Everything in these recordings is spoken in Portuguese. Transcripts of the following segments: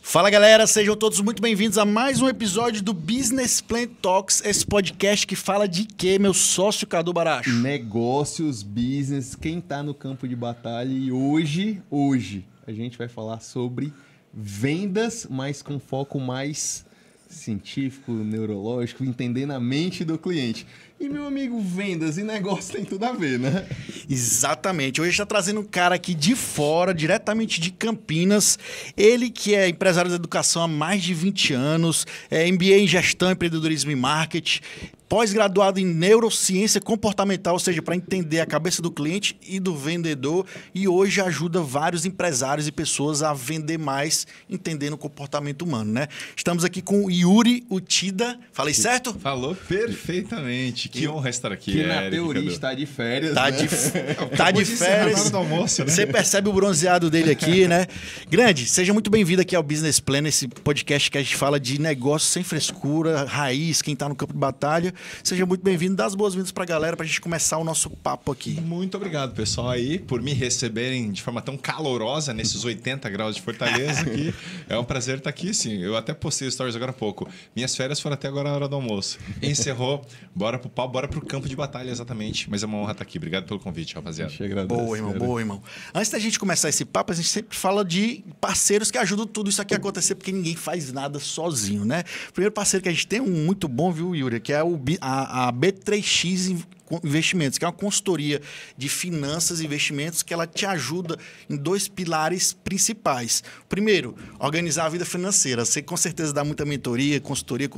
Fala galera, sejam todos muito bem-vindos a mais um episódio do Business Plan Talks, esse podcast que fala de quê, meu sócio Cadu Baracho? Negócios, business, quem tá no campo de batalha. E hoje a gente vai falar sobre vendas, mas com foco mais científico, neurológico, entendendo a mente do cliente. E, meu amigo, vendas e negócio tem tudo a ver, né? Exatamente. Hoje a gente está trazendo um cara aqui de fora, diretamente de Campinas. Ele que é empresário da educação há mais de 20 anos, é MBA em gestão, empreendedorismo e marketing, pós-graduado em neurociência comportamental, ou seja, para entender a cabeça do cliente e do vendedor. E hoje ajuda vários empresários e pessoas a vender mais, entendendo o comportamento humano, né? Estamos aqui com o Yuri Uchida. Falei certo? Falou perfeitamente. Que honra estar aqui. Que na teoria está de férias, Tá né? de férias. Do almoço, né? Você percebe o bronzeado dele aqui, né? Grande, seja muito bem-vindo aqui ao Business Plan, esse podcast que a gente fala de negócio sem frescura, raiz, quem tá no campo de batalha. Seja muito bem-vindo, dá as boas-vindas pra galera pra gente começar o nosso papo aqui. Muito obrigado, pessoal, aí, por me receberem de forma tão calorosa nesses 80 graus de Fortaleza aqui. É um prazer estar aqui, sim. Eu até postei stories agora há pouco. Minhas férias foram até agora a hora do almoço. Encerrou, bora pro pau, bora pro campo de batalha, exatamente. Mas é uma honra estar aqui. Obrigado pelo convite, rapaziada. Boa, irmão, boa, irmão. Antes da gente começar esse papo, a gente sempre fala de parceiros que ajudam tudo isso aqui a acontecer, porque ninguém faz nada sozinho, né? O primeiro parceiro que a gente tem, um muito bom, viu, Yuri, que é a B3X Investimentos, que é uma consultoria de finanças e investimentos que ela te ajuda em dois pilares principais. Primeiro, organizar a vida financeira. Você com certeza dá muita mentoria, consultoria,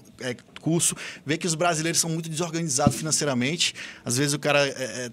curso, vê que os brasileiros são muito desorganizados financeiramente. Às vezes o cara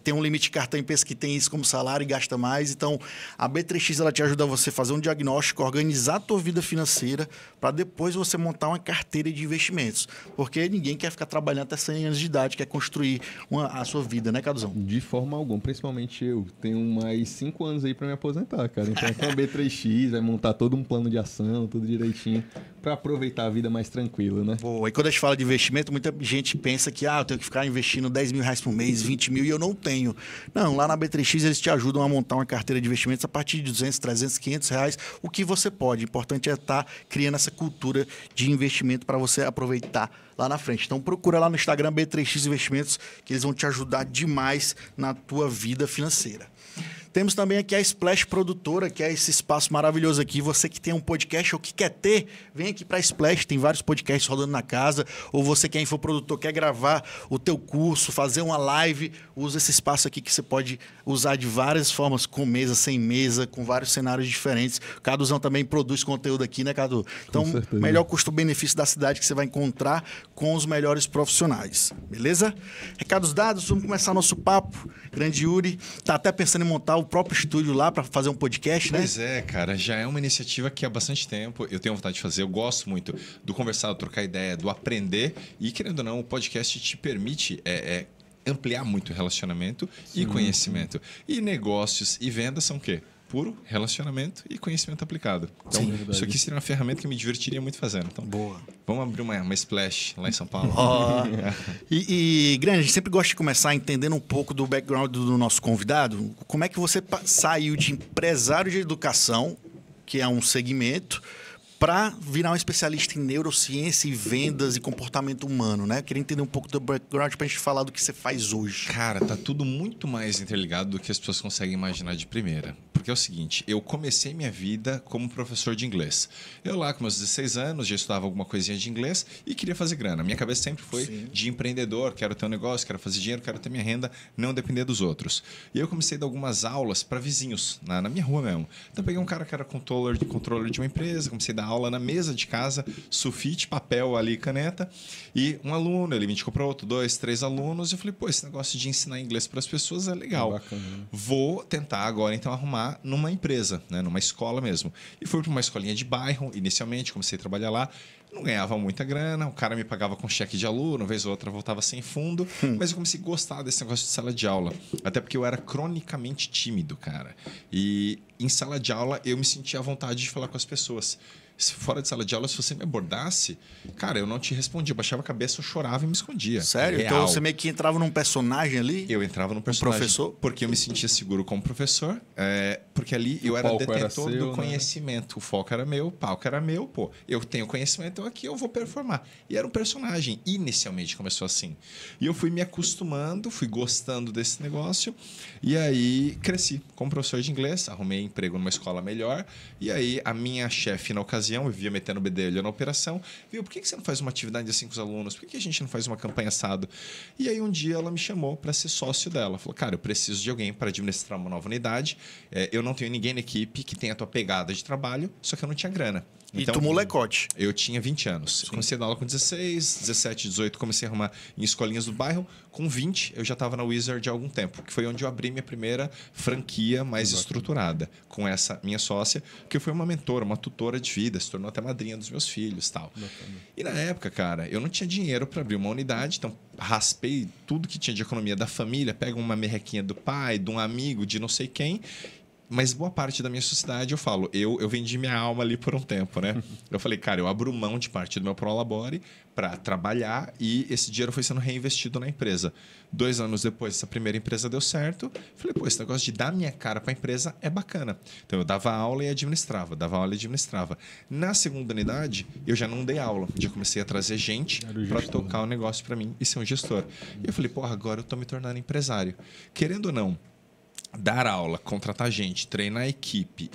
tem um limite de cartão e pensa que tem isso como salário e gasta mais. Então, a B3X ela te ajuda a você fazer um diagnóstico, organizar a tua vida financeira para depois você montar uma carteira de investimentos. Porque ninguém quer ficar trabalhando até 100 anos de idade, quer construir a sua vida, né, Caduzão? De forma alguma, principalmente eu. Tenho mais 5 anos aí para me aposentar, cara. Então, com a B3X, vai montar todo um plano de ação, tudo direitinho, para aproveitar a vida mais tranquila, né? Boa. E quando a gente fala de investimento, muita gente pensa que eu tenho que ficar investindo 10 mil reais por mês, 20 mil, e eu não tenho. Não, lá na B3X eles te ajudam a montar uma carteira de investimentos a partir de 200, 300, 500 reais, o que você pode. O importante é estar criando essa cultura de investimento para você aproveitar lá na frente. Então procura lá no Instagram B3X Investimentos, que eles vão te ajudar demais na tua vida financeira. Temos também aqui a Splash Produtora, que é esse espaço maravilhoso aqui. Você que tem um podcast ou que quer ter, vem aqui para a Splash, tem vários podcasts rodando na casa. Ou você que é infoprodutor, quer gravar o teu curso, fazer uma live, usa esse espaço aqui que você pode usar de várias formas, com mesa, sem mesa, com vários cenários diferentes. O Caduzão também produz conteúdo aqui, né, Cadu? Então, melhor custo-benefício da cidade que você vai encontrar com os melhores profissionais. Beleza? Recados dados, vamos começar nosso papo. Grande Yuri, tá até pensando em montar o próprio estúdio lá para fazer um podcast, né? Pois é, cara, já é uma iniciativa que há bastante tempo eu tenho vontade de fazer. Eu gosto muito do conversar, do trocar ideia, do aprender. E, querendo ou não, o podcast te permite ampliar muito o relacionamento e conhecimento. E negócios e vendas são o quê? Puro relacionamento e conhecimento aplicado. Então, isso aqui seria uma ferramenta que eu me divertiria muito fazendo. Então, boa. Vamos abrir uma Splash lá em São Paulo. Grande, a gente sempre gosta de começar entendendo um pouco do background do nosso convidado. Como é que você saiu de empresário de educação, que é um segmento, para virar um especialista em neurociência e vendas e comportamento humano, né? Eu queria entender um pouco do background para a gente falar do que você faz hoje. Cara, tá tudo muito mais interligado do que as pessoas conseguem imaginar de primeira. Porque é o seguinte, eu comecei minha vida como professor de inglês. Eu lá com meus 16 anos já estudava alguma coisinha de inglês e queria fazer grana. Minha cabeça sempre foi de empreendedor, quero ter um negócio, quero fazer dinheiro, quero ter minha renda, não depender dos outros. E eu comecei a dar algumas aulas para vizinhos, na minha rua mesmo. Então peguei um cara que era controller de uma empresa, comecei a dar aula na mesa de casa, sulfite, papel ali, caneta, e um aluno, ele me indicou para outro, 2, 3 alunos, e eu falei, pô, esse negócio de ensinar inglês para as pessoas é legal. Bacana. Vou tentar agora, então, arrumar numa empresa, né, numa escola mesmo. E fui para uma escolinha de bairro, inicialmente, comecei a trabalhar lá. Não ganhava muita grana, o cara me pagava com cheque de aluno, uma vez ou outra voltava sem fundo, mas eu comecei a gostar desse negócio de sala de aula. Até porque eu era cronicamente tímido, cara. E em sala de aula eu me sentia à vontade de falar com as pessoas. Fora de sala de aula, se você me abordasse, cara, eu não te respondia. Eu baixava a cabeça, eu chorava e me escondia. Sério? Real. Então você meio que entrava num personagem ali? Eu entrava num personagem. professor? Porque eu me sentia seguro como professor. Porque ali eu era palco era detentor seu, do né? conhecimento. O foco era meu, o palco era meu. Pô, eu tenho conhecimento, então aqui eu vou performar. E era um personagem. Inicialmente começou assim. E eu fui me acostumando, fui gostando desse negócio. E aí cresci como professor de inglês. Arrumei emprego numa escola melhor. E aí a minha chefe, na ocasião, eu via metendo o bedelho na operação, viu, por que você não faz uma atividade assim com os alunos? Por que a gente não faz uma campanha assado? E aí um dia ela me chamou para ser sócio dela. Falou, cara, eu preciso de alguém para administrar uma nova unidade. Eu não tenho ninguém na equipe que tenha a tua pegada de trabalho, só que eu não tinha grana. E tu molecote. Eu tinha 20 anos. Comecei a dar aula com 16, 17, 18, comecei a arrumar em escolinhas do bairro. Com 20, eu já estava na Wizard há algum tempo, que foi onde eu abri minha primeira franquia mais estruturada, com essa minha sócia, que foi uma mentora, uma tutora de vida, se tornou até madrinha dos meus filhos, tal. E na época, cara, eu não tinha dinheiro para abrir uma unidade, então raspei tudo que tinha de economia da família, pego uma merrequinha do pai, de um amigo, de não sei quem. Mas boa parte da minha sociedade, eu falo, eu vendi minha alma ali por um tempo, né? Eu falei, cara, eu abro mão de parte do meu Prolabore para trabalhar e esse dinheiro foi sendo reinvestido na empresa. 2 anos depois, essa primeira empresa deu certo. Falei, pô, esse negócio de dar minha cara para a empresa é bacana. Então, eu dava aula e administrava, dava aula e administrava. Na segunda unidade, eu já não dei aula. Já comecei a trazer gente para tocar o negócio para mim e ser um gestor. E eu falei, porra, agora eu estou me tornando empresário. Querendo ou não, dar aula, contratar gente, treinar a equipe,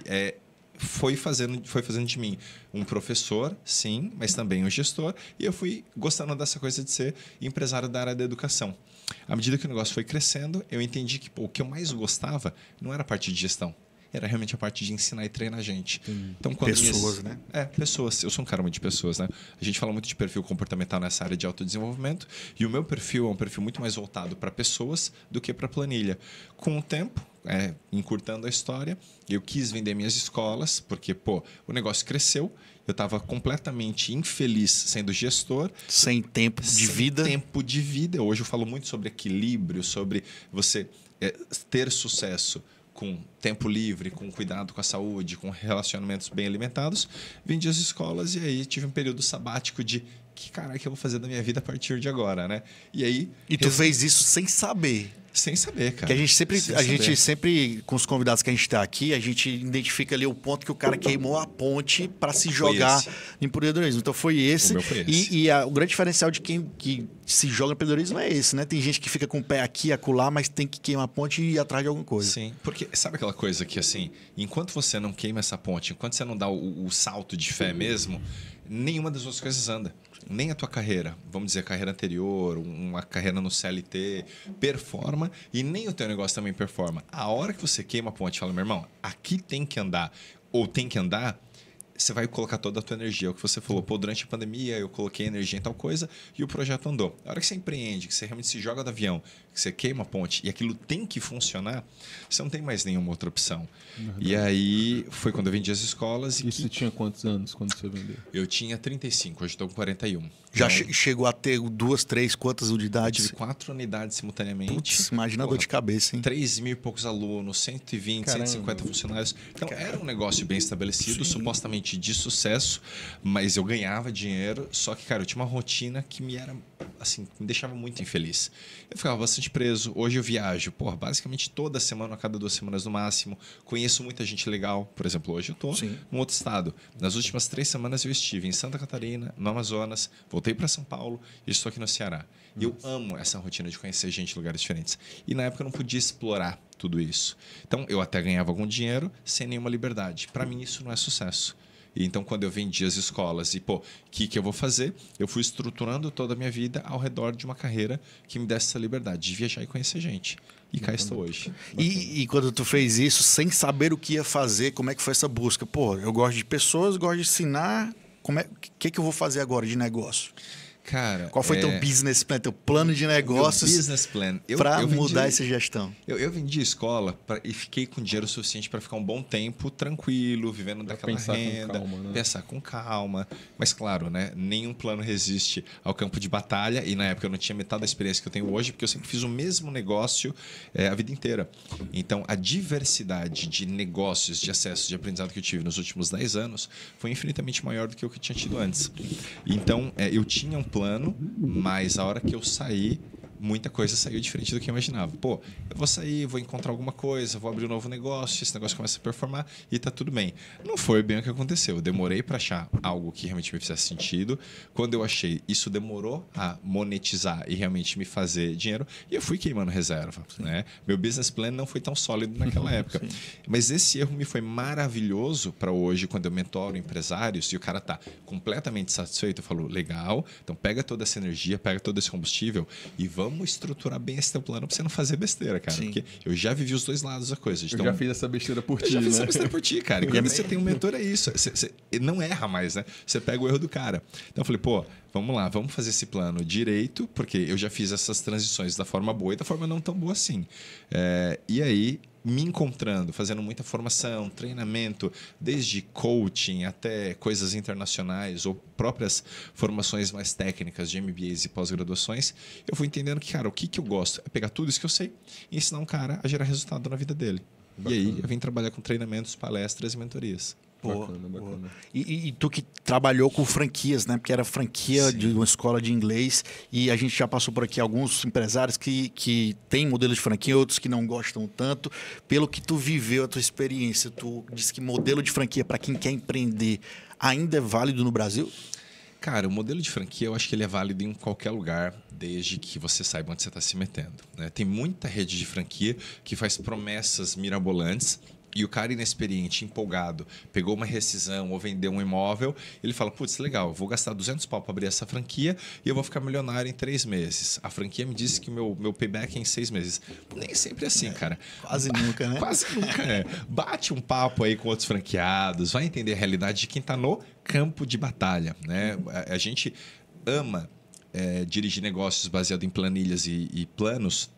foi fazendo de mim um professor, sim, mas também um gestor. E eu fui gostando dessa coisa de ser empresário da área da educação. À medida que o negócio foi crescendo, eu entendi que o que eu mais gostava não era a parte de gestão. Era realmente a parte de ensinar e treinar a gente. Então, quando Pessoas, né? Pessoas. Eu sou um cara muito de pessoas, né? A gente fala muito de perfil comportamental nessa área de autodesenvolvimento e o meu perfil é um perfil muito mais voltado para pessoas do que para planilha. Com o tempo, encurtando a história, eu quis vender minhas escolas porque, o negócio cresceu. Eu estava completamente infeliz sendo gestor. Sem tempo de vida. Sem tempo de vida. Hoje eu falo muito sobre equilíbrio, sobre você ter sucesso com tempo livre, com cuidado com a saúde, com relacionamentos bem alimentados. Vendi as escolas e aí tive um período sabático de que caralho que eu vou fazer da minha vida a partir de agora, né? E aí... E tu fez isso sem saber. Sem saber, cara. Que a gente sempre, com os convidados que a gente está aqui, a gente identifica ali o ponto que o cara queimou a ponte para se jogar em empreendedorismo. Então foi esse. O meu foi esse. E o grande diferencial de quem que se joga em empreendedorismo é esse, né? Tem gente que fica com o pé aqui, acolá, mas tem que queimar a ponte e ir atrás de alguma coisa. Sim, porque sabe aquela coisa que assim, enquanto você não queima essa ponte, enquanto você não dá o salto de fé mesmo, nenhuma das outras coisas anda. Nem a tua carreira, vamos dizer, a carreira anterior, uma carreira no CLT, performa e nem o teu negócio também performa. A hora que você queima a ponte e fala, meu irmão, aqui tem que andar, ou tem que andar, você vai colocar toda a tua energia. É o que você falou, durante a pandemia eu coloquei energia em tal coisa e o projeto andou. A hora que você empreende, que você realmente se joga do avião, que você queima a ponte e aquilo tem que funcionar, você não tem mais nenhuma outra opção. E aí foi quando eu vendi as escolas. E você tinha quantos anos quando você vendeu? Eu tinha 35, hoje estou com 41. Já chegou a ter 2, 3, quantas unidades? Tive 4 unidades simultaneamente. Putz, imagina a dor de cabeça, hein? 3 mil e poucos alunos, 120, Caramba. 150 funcionários. Então, era um negócio bem estabelecido, supostamente de sucesso, mas eu ganhava dinheiro, só que, cara, eu tinha uma rotina que me deixava muito infeliz. Eu ficava bastante preso. Hoje eu viajo, basicamente toda semana, a cada 2 semanas no máximo. Conheço muita gente legal. Por exemplo, hoje eu estou em outro estado. Nas últimas 3 semanas eu estive em Santa Catarina, no Amazonas, voltei para São Paulo e estou aqui no Ceará. E eu amo essa rotina de conhecer gente em lugares diferentes. E na época eu não podia explorar tudo isso. Então, eu até ganhava algum dinheiro sem nenhuma liberdade. Para mim, isso não é sucesso. E então, quando eu vendi as escolas e, o que eu vou fazer? Eu fui estruturando toda a minha vida ao redor de uma carreira que me desse essa liberdade de viajar e conhecer gente. E cá estou hoje. E quando tu fez isso, sem saber o que ia fazer, como é que foi essa busca? Eu gosto de pessoas, gosto de ensinar. O que eu vou fazer agora de negócio? Cara, Qual foi teu business plan, teu plano de negócios business plan? para mudar essa gestão? Eu vendi escola e fiquei com dinheiro suficiente para ficar um bom tempo tranquilo, vivendo daquela renda, pensar com calma. Mas claro, né, nenhum plano resiste ao campo de batalha e na época eu não tinha metade da experiência que eu tenho hoje, porque eu sempre fiz o mesmo negócio a vida inteira. Então, a diversidade de negócios, de acesso, de aprendizado que eu tive nos últimos 10 anos foi infinitamente maior do que o que eu tinha tido antes. Então, eu tinha um plano, mas a hora que eu saí, muita coisa saiu diferente do que eu imaginava. Pô, eu vou sair, vou encontrar alguma coisa, vou abrir um novo negócio, esse negócio começa a performar e tá tudo bem. Não foi bem o que aconteceu. Eu demorei para achar algo que realmente me fizesse sentido. Quando eu achei, isso demorou a monetizar e realmente me fazer dinheiro. E eu fui queimando reserva. Né? Meu business plan não foi tão sólido naquela época. Sim. Mas esse erro me foi maravilhoso para hoje, quando eu mentoro empresários e o cara tá completamente satisfeito. Eu falo, legal, então pega toda essa energia, pega todo esse combustível e vamos estruturar bem esse teu plano para você não fazer besteira, cara. Sim. Porque eu já vivi os dois lados da coisa. Então, eu já fiz essa besteira por ti, né? Eu já fiz essa besteira por ti, cara. E quando você tem um mentor, é isso. Você não erra mais, né? Você pega o erro do cara. Então eu falei, pô, vamos lá, vamos fazer esse plano direito, porque eu já fiz essas transições da forma boa e da forma não tão boa assim. E aí, me encontrando, fazendo muita formação, treinamento, desde coaching até coisas internacionais ou próprias formações mais técnicas de MBAs e pós-graduações, eu fui entendendo que, cara, o que eu gosto é pegar tudo isso que eu sei e ensinar um cara a gerar resultado na vida dele. Bacana. E aí eu vim trabalhar com treinamentos, palestras e mentorias. Bacana. E tu que trabalhou com franquias, né? Porque era franquia Sim. de uma escola de inglês e a gente já passou por aqui alguns empresários que têm modelo de franquia, outros que não gostam tanto. Pelo que tu viveu, a tua experiência, tu disse que modelo de franquia para quem quer empreender ainda é válido no Brasil? Cara, o modelo de franquia eu acho que ele é válido em qualquer lugar, desde que você saiba onde você está se metendo. Né? Tem muita rede de franquia que faz promessas mirabolantes e o cara inexperiente, empolgado, pegou uma rescisão ou vendeu um imóvel, ele fala, putz, legal, eu vou gastar 200 pau para abrir essa franquia e eu vou ficar milionário em 3 meses. A franquia me disse que meu payback é em 6 meses. Nem sempre é assim, cara. Quase nunca, né? Quase nunca é. Bate um papo aí com outros franqueados, vai entender a realidade de quem está no campo de batalha. Né? A gente ama dirigir negócios baseado em planilhas e planos,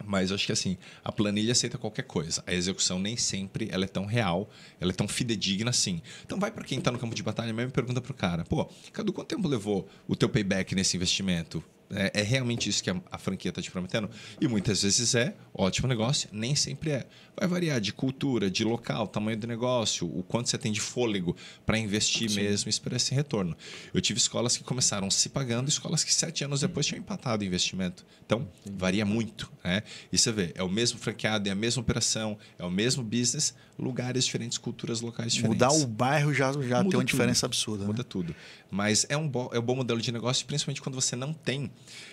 mas eu acho que assim, a planilha aceita qualquer coisa. A execução nem sempre ela é tão real, ela é tão fidedigna assim. Então vai para quem está no campo de batalha mesmo e pergunta pro cara, pô, Cadu, quanto tempo levou o teu payback nesse investimento? É realmente isso que a franquia está te prometendo? E muitas vezes ótimo negócio, nem sempre é. Vai variar de cultura, de local, tamanho do negócio, o quanto você tem de fôlego para investir Sim. mesmo e esperar esse retorno. Eu tive escolas que começaram se pagando, escolas que 7 anos depois tinham empatado o investimento. Então, varia muito. Né? E você vê, é o mesmo franqueado, é a mesma operação, é o mesmo business, lugares diferentes, culturas locais diferentes. Mudar o bairro já tem uma diferença absurda. Muda tudo. Mas é um bom modelo de negócio, principalmente quando você não tem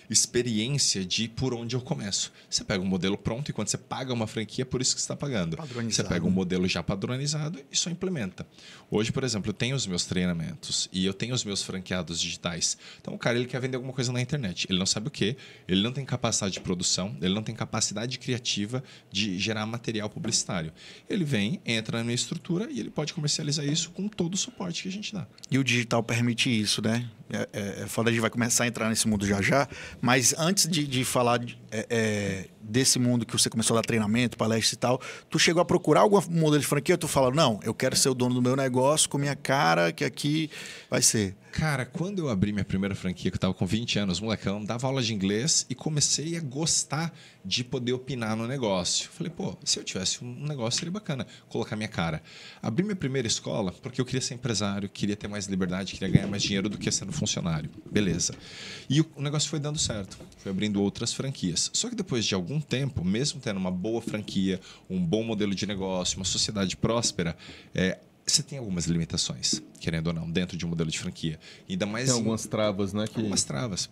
experiência de por onde eu começo. Você pega um modelo pronto e quando você paga uma franquia, é por isso que você está pagando. Você pega um modelo já padronizado e só implementa. Hoje, por exemplo, eu tenho os meus treinamentos e eu tenho os meus franqueados digitais. Então, o cara ele quer vender alguma coisa na internet. Ele não sabe o quê, ele não tem capacidade de produção, ele não tem capacidade criativa de gerar material publicitário. Ele vem, entra na minha estrutura e ele pode comercializar isso com todo o suporte que a gente dá. E o digital permite isso, né? Foda, a gente vai começar a entrar nesse mundo já, mas antes de falar desse mundo que você começou a dar treinamento, palestra e tal, tu chegou a procurar algum modelo de franquia ou tu fala, não, eu quero ser o dono do meu negócio com minha cara, que aqui vai ser? Cara, quando eu abri minha primeira franquia, que eu estava com 20 anos, molecão, dava aula de inglês e comecei a gostar de poder opinar no negócio. Falei, pô, se eu tivesse um negócio, seria bacana colocar minha cara. Abri minha primeira escola porque eu queria ser empresário, queria ter mais liberdade, queria ganhar mais dinheiro do que sendo funcionário. Beleza. E o negócio foi dando certo. Fui abrindo outras franquias. Só que depois de algum tempo, mesmo tendo uma boa franquia, um bom modelo de negócio, uma sociedade próspera, você tem algumas limitações, querendo ou não, dentro de um modelo de franquia. Ainda mais tem algumas travas, né? Algumas travas.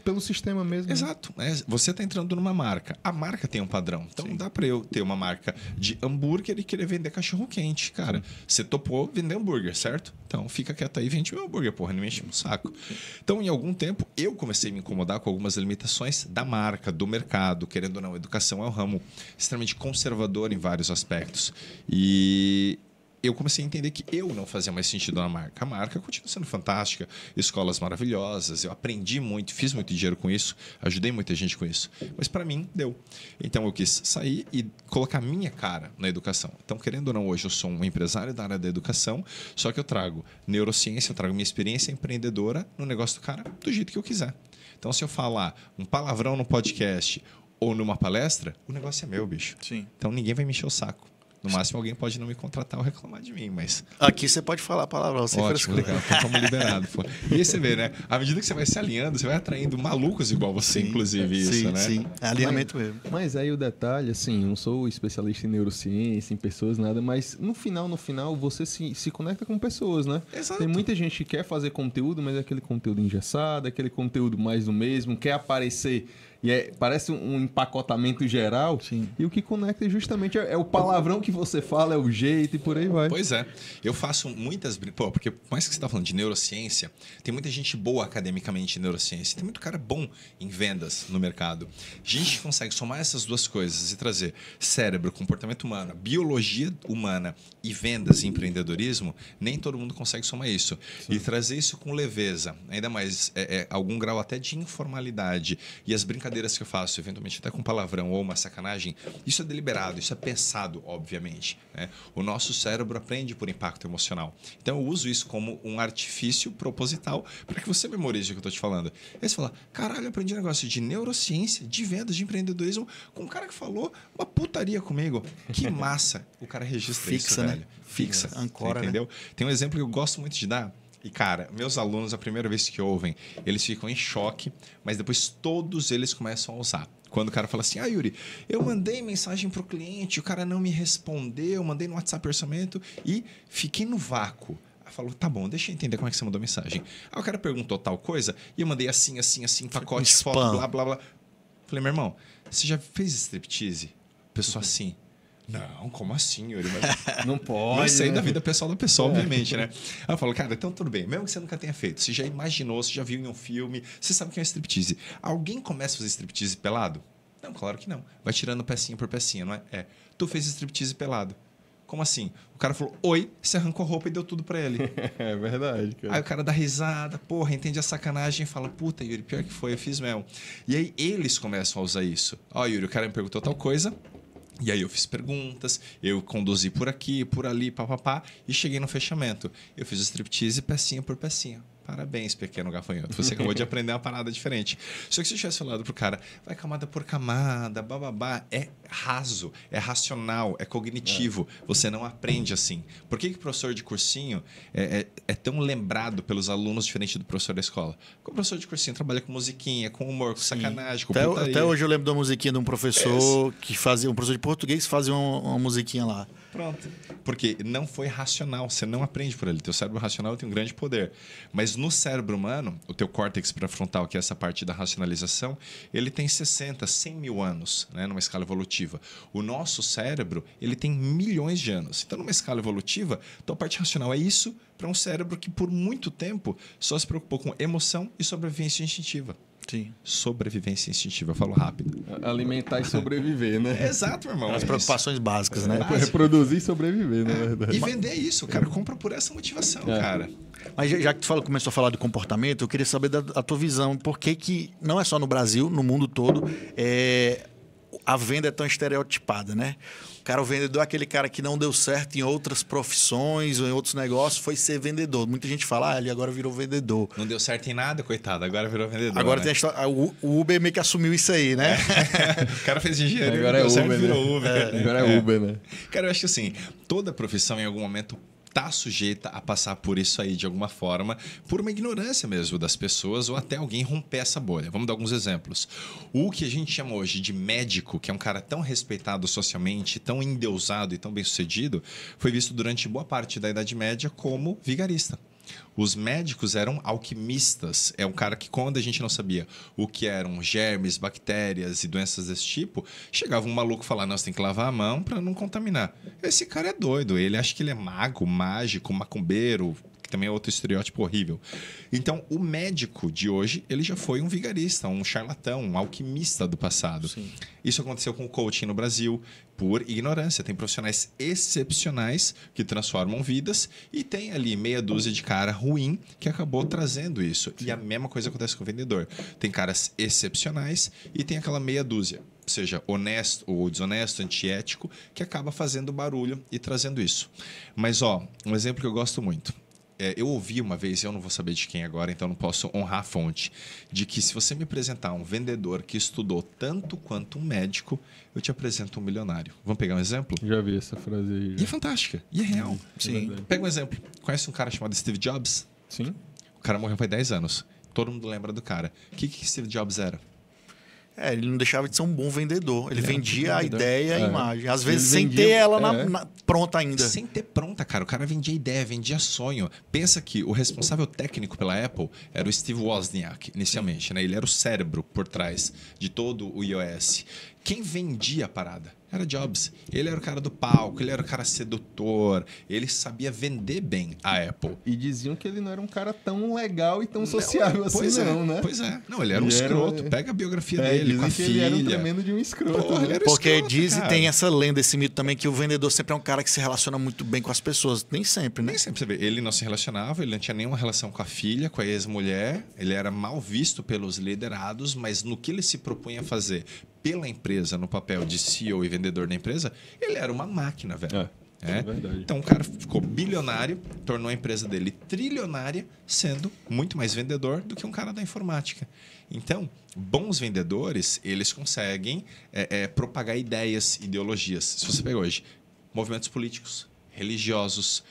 Pelo sistema mesmo. Exato. Você está entrando numa marca. A marca tem um padrão. Então, não dá para eu ter uma marca de hambúrguer e querer vender cachorro-quente. Cara, você topou vender hambúrguer, certo? Então, fica quieto aí e vende meu hambúrguer, porra, não me enche no saco. Então, em algum tempo, eu comecei a me incomodar com algumas limitações da marca, do mercado. Querendo ou não, a educação é um ramo extremamente conservador em vários aspectos. E eu comecei a entender que eu não fazia mais sentido na marca. A marca continua sendo fantástica, escolas maravilhosas, eu aprendi muito, fiz muito dinheiro com isso, ajudei muita gente com isso. Mas para mim, deu. Então eu quis sair e colocar minha cara na educação. Então, querendo ou não, hoje eu sou um empresário da área da educação, só que eu trago neurociência, eu trago minha experiência empreendedora no negócio do cara do jeito que eu quiser. Então, se eu falar um palavrão no podcast ou numa palestra, o negócio é meu, bicho. Sim. Então, ninguém vai me encher o saco. No máximo, alguém pode não me contratar ou reclamar de mim, mas... Aqui você pode falar palavrão, sem Ótimo, frescura. legal. Então, estamos liberados. Pô. E aí você vê, né? À medida que você vai se alinhando, você vai atraindo malucos igual você, inclusive, isso, sim, né? Sim, é alinhamento mesmo. Mas aí o detalhe, assim, não sou especialista em neurociência, em pessoas, nada, mas no final, você se conecta com pessoas, né? Exato. Tem muita gente que quer fazer conteúdo, mas é aquele conteúdo engessado, aquele conteúdo mais do mesmo, quer aparecer... E parece um empacotamento geral. Sim. E o que conecta justamente é o palavrão que você fala, é o jeito e por aí vai. Pois é. Eu faço muitas... Pô, porque por mais que você está falando de neurociência, tem muita gente boa academicamente em neurociência. Tem muito cara bom em vendas no mercado. Gente que consegue somar essas duas coisas e trazer cérebro, comportamento humano, biologia humana e vendas e empreendedorismo, nem todo mundo consegue somar isso. Sim. E trazer isso com leveza, ainda mais algum grau até de informalidade. E as brincadeiras que eu faço, eventualmente até com palavrão ou uma sacanagem, isso é deliberado, isso é pensado, obviamente. Né? O nosso cérebro aprende por impacto emocional. Então eu uso isso como um artifício proposital para que você memorize o que eu estou te falando. Aí você fala, caralho, eu aprendi um negócio de neurociência, de vendas, de empreendedorismo, com um cara que falou uma putaria comigo. Que massa! O cara registra isso, né? velho. Fixa, ancora, entendeu? Né? Tem um exemplo que eu gosto muito de dar. E, cara, meus alunos, a primeira vez que ouvem, eles ficam em choque, mas depois todos eles começam a usar. Quando o cara fala assim, Yuri, eu mandei mensagem para o cliente, o cara não me respondeu, mandei no WhatsApp orçamento e fiquei no vácuo. Eu falo, tá bom, deixa eu entender como é que você mandou a mensagem. Aí o cara perguntou tal coisa e eu mandei assim, pacote, foto, blá, blá, blá. Falei, meu irmão, você já fez striptease? Pessoa assim... Não, como assim, Yuri? Mas não pode. Vai sair né? da vida pessoal da pessoa, obviamente, né? Aí eu falo, cara, então tudo bem. Mesmo que você nunca tenha feito, você já imaginou, você já viu em um filme, você sabe o que é um striptease. Alguém começa a fazer striptease pelado? Não, claro que não. Vai tirando pecinha por pecinha, não é? Tu fez striptease pelado. Como assim? O cara falou, oi, você arrancou a roupa e deu tudo pra ele. É verdade, cara. Aí o cara dá risada, porra, entende a sacanagem e fala, puta, Yuri, pior que foi, eu fiz mesmo. E aí eles começam a usar isso. Ó, Yuri, o cara me perguntou tal coisa... E aí eu fiz perguntas, eu conduzi por aqui, por ali, papapá, e cheguei no fechamento. Eu fiz o striptease pecinha por pecinha. Parabéns, pequeno gafanhoto. Você acabou de aprender uma parada diferente. Só que se eu tivesse falado pro cara, vai camada por camada, bababá, é raso, é racional, é cognitivo. Você não aprende assim. Por que o professor de cursinho é tão lembrado pelos alunos diferente do professor da escola? Porque o professor de cursinho trabalha com musiquinha, com humor, com sacanagem, com putaria. Até hoje eu lembro da musiquinha de um professor que fazia, um professor de português que fazia uma musiquinha lá. Pronto. Porque não foi racional, você não aprende por ele. Teu cérebro racional tem um grande poder. Mas no cérebro humano, o teu córtex pré-frontal, que é essa parte da racionalização, ele tem 60, 100 mil anos, né, numa escala evolutiva. O nosso cérebro, ele tem milhões de anos. Então, numa escala evolutiva, tua parte racional é isso para um cérebro que, por muito tempo, só se preocupou com emoção e sobrevivência instintiva. Sim. Sobrevivência instintiva, eu falo rápido. Alimentar e sobreviver, né? Exato, meu irmão. As preocupações básicas, né? Reproduzir e sobreviver, na verdade. E vender isso, cara. Compra por essa motivação, cara. Mas já que tu começou a falar de comportamento, eu queria saber da tua visão. Por que não é só no Brasil, no mundo todo, a venda é tão estereotipada, né? O vendedor é aquele cara que não deu certo em outras profissões ou em outros negócios, foi ser vendedor. Muita gente fala, ele agora virou vendedor. Não deu certo em nada, coitado, agora virou vendedor. Agora né? tem a história, o Uber meio que assumiu isso aí, né? O cara fez engenharia, agora é Uber, virou Uber. Agora é Uber, né? Cara, eu acho que assim, toda profissão em algum momento está sujeita a passar por isso aí de alguma forma, por uma ignorância mesmo das pessoas ou até alguém romper essa bolha. Vamos dar alguns exemplos. O que a gente chama hoje de médico, que é um cara tão respeitado socialmente, tão endeusado e tão bem-sucedido, foi visto durante boa parte da Idade Média como vigarista. Os médicos eram alquimistas. É um cara que, quando a gente não sabia o que eram germes, bactérias e doenças desse tipo, chegava um maluco e falava, não, você tem que lavar a mão para não contaminar. Esse cara é doido. Ele acha que ele é mago, mágico, macumbeiro, também é outro estereótipo horrível. Então, o médico de hoje, ele já foi um vigarista, um charlatão, um alquimista do passado. Sim. Isso aconteceu com o coaching no Brasil por ignorância. Tem profissionais excepcionais que transformam vidas e tem ali meia dúzia de cara ruim que acabou trazendo isso. E a mesma coisa acontece com o vendedor. Tem caras excepcionais e tem aquela meia dúzia, seja honesto ou desonesto, antiético, que acaba fazendo barulho e trazendo isso. Mas, um exemplo que eu gosto muito. Eu ouvi uma vez, eu não vou saber de quem agora, então não posso honrar a fonte, de que se você me apresentar um vendedor que estudou tanto quanto um médico, eu te apresento um milionário. Vamos pegar um exemplo? Já vi essa frase aí. E é fantástica. E é real. Sim. Pega um exemplo. Conhece um cara chamado Steve Jobs? Sim. O cara morreu faz 10 anos. Todo mundo lembra do cara. O que Steve Jobs era? Ele não deixava de ser um bom vendedor. Ele vendia a ideia e a imagem. Às Ele vezes sem vendia- ter ela pronta ainda. Sem ter pronta, cara. O cara vendia ideia, vendia sonho. Pensa que o responsável técnico pela Apple era o Steve Wozniak, inicialmente. Né? Ele era o cérebro por trás de todo o iOS. Quem vendia a parada? Era Jobs. Ele era o cara do palco, ele era o cara sedutor, ele sabia vender bem a Apple. E diziam que ele não era um cara tão legal e tão sociável assim, né? Pois é. Não, ele era um escroto. Pega a biografia dele com a dizem que ele era um filha. tremendo de um escroto. Porra, né? ele era Porque escroto, diz e cara. tem essa lenda, esse mito também, que o vendedor sempre é um cara que se relaciona muito bem com as pessoas. Nem sempre, né? Nem sempre você vê. Ele não se relacionava, ele não tinha nenhuma relação com a filha, com a ex-mulher. Ele era mal visto pelos liderados, mas no que ele se propunha a fazer pela empresa, no papel de CEO e vendedor da empresa, ele era uma máquina, velho. É verdade. Então o cara ficou bilionário, tornou a empresa dele trilionária, sendo muito mais vendedor do que um cara da informática. Então, bons vendedores, eles conseguem propagar ideias, ideologias. Se você pega hoje, movimentos políticos, religiosos,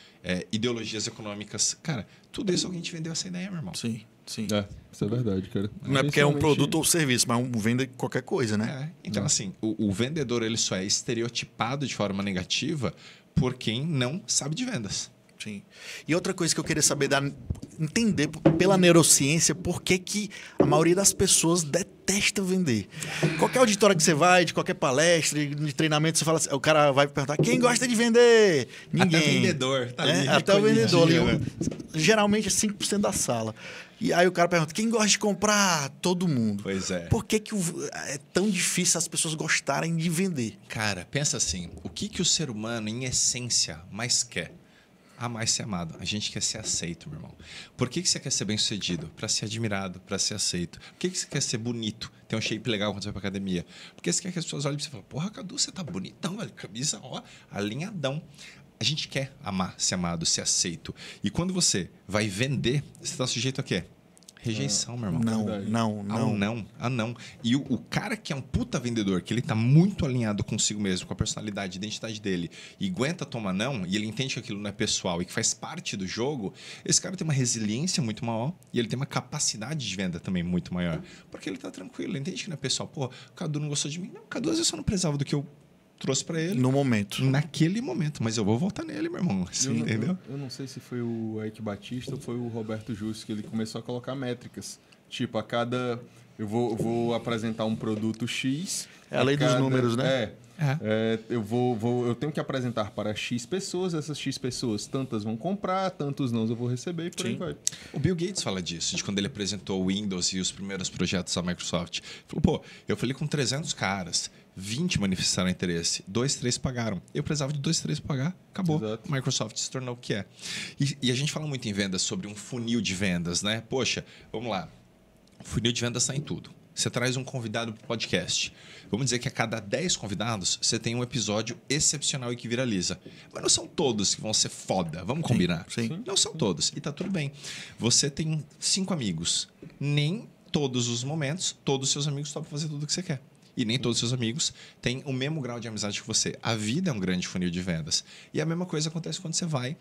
ideologias econômicas, cara, tudo isso alguém te vendeu essa ideia, meu irmão. Sim, sim. Isso é verdade, cara. Não é porque é um Principalmente- produto ou serviço, mas vende qualquer coisa, né? Então, assim, o vendedor ele só é estereotipado de forma negativa por quem não sabe de vendas. Sim. E outra coisa que eu queria saber, entender pela neurociência por que a maioria das pessoas detesta vender. Qualquer auditório que você vai, de qualquer palestra, de treinamento, você fala assim, o cara vai perguntar, quem gosta de vender? Ninguém. Até o vendedor, tá ali, Até o vendedor. Ali, recolhidinho, né? Geralmente é 5% da sala. E aí o cara pergunta, quem gosta de comprar? Todo mundo. Pois é. Por que é tão difícil as pessoas gostarem de vender? Cara, pensa assim, o que o ser humano, em essência, mais quer? Amar e ser amado. A gente quer ser aceito, meu irmão. Por que você quer ser bem-sucedido? Para ser admirado, para ser aceito. Por que você quer ser bonito? Ter um shape legal quando você vai pra academia? Porque você quer que as pessoas olhem pra você e falem, porra, Cadu, você tá bonitão, velho. Camisa, alinhadão. A gente quer amar, ser amado, ser aceito. E quando você vai vender, você tá sujeito a quê? Rejeição, meu irmão. Não. E o cara que é um puta vendedor, que ele tá muito alinhado consigo mesmo, com a personalidade, a identidade dele, e aguenta tomar não, e ele entende que aquilo não é pessoal e que faz parte do jogo, esse cara tem uma resiliência muito maior e ele tem uma capacidade de venda também muito maior. Porque ele tá tranquilo, ele entende que não é pessoal. Pô, o Cadu não gostou de mim. Não, o Cadu às vezes só não precisava do que eu trouxe para ele. No momento. Naquele momento. Mas eu vou voltar nele, meu irmão. Assim, entendeu? Eu não sei se foi o Eike Batista ou foi o Roberto Justo que ele começou a colocar métricas. Tipo, a cada... Eu vou apresentar um produto X... É a lei dos números, né? Eu tenho que apresentar para X pessoas, essas X pessoas, tantas vão comprar, tantos não eu vou receber e por aí vai. O Bill Gates fala disso, de quando ele apresentou o Windows e os primeiros projetos da Microsoft. Falou, pô, eu falei com 300 caras, 20 manifestaram interesse, 2, 3 pagaram. Eu precisava de 2, 3 para pagar, acabou. Exato. A Microsoft se tornou o que é. E a gente fala muito em vendas, sobre um funil de vendas, né? Poxa, vamos lá. O funil de vendas está em tudo. Você traz um convidado para o podcast. Vamos dizer que a cada 10 convidados, você tem um episódio excepcional e que viraliza. Mas não são todos que vão ser foda. Vamos combinar? Sim. Não são todos. E tá tudo bem. Você tem 5 amigos. Nem todos os momentos, todos os seus amigos topam fazer tudo o que você quer. E nem todos os seus amigos têm o mesmo grau de amizade que você. A vida é um grande funil de vendas. E a mesma coisa acontece quando você vai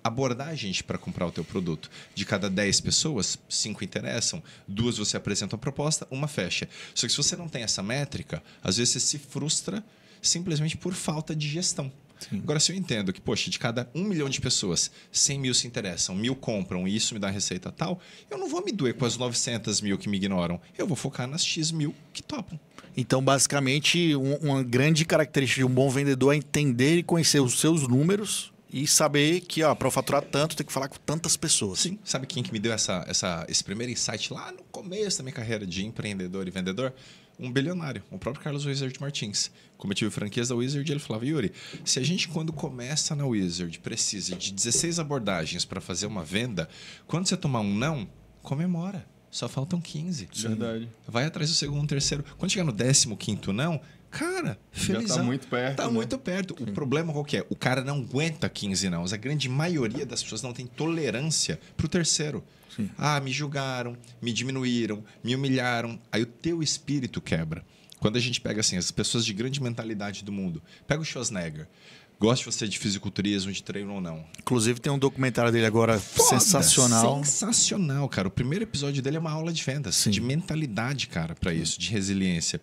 abordar a gente para comprar o teu produto. De cada 10 pessoas, 5 interessam, 2 você apresenta uma proposta, 1 fecha. Só que se você não tem essa métrica, às vezes você se frustra simplesmente por falta de gestão. Sim. Agora, se eu entendo que, poxa, de cada 1 milhão de pessoas, 100 mil se interessam, 1.000 compram e isso me dá receita tal, eu não vou me doer com as 900 mil que me ignoram. Eu vou focar nas X mil que topam. Então, basicamente, uma grande característica de um bom vendedor é entender e conhecer os seus números E saber que, para eu faturar tanto, tem que falar com tantas pessoas. Sim. Sabe quem que me deu esse primeiro insight lá no começo da minha carreira de empreendedor e vendedor? Um bilionário, o próprio Carlos Wizard Martins. Como eu tive franquias da Wizard, ele falava: Yuri, se a gente, quando começa na Wizard, precisa de 16 abordagens para fazer uma venda, quando você tomar um não, comemora. Só faltam 15. Verdade. Vai atrás do segundo, terceiro. Quando chegar no 15º não, cara, felizão. Já tá muito perto. Tá né? muito perto. O problema qual que é? O cara não aguenta 15 não. A grande maioria das pessoas não tem tolerância pro terceiro. Sim. Me julgaram, me diminuíram, me humilharam. Aí o teu espírito quebra. Quando a gente pega assim, as pessoas de grande mentalidade do mundo, pega o Schwarzenegger. Gosta você de fisiculturismo, de treino ou não? Inclusive tem um documentário dele agora sensacional. Sensacional, cara. O primeiro episódio dele é uma aula de vendas, Sim. de mentalidade, cara, para isso, de resiliência.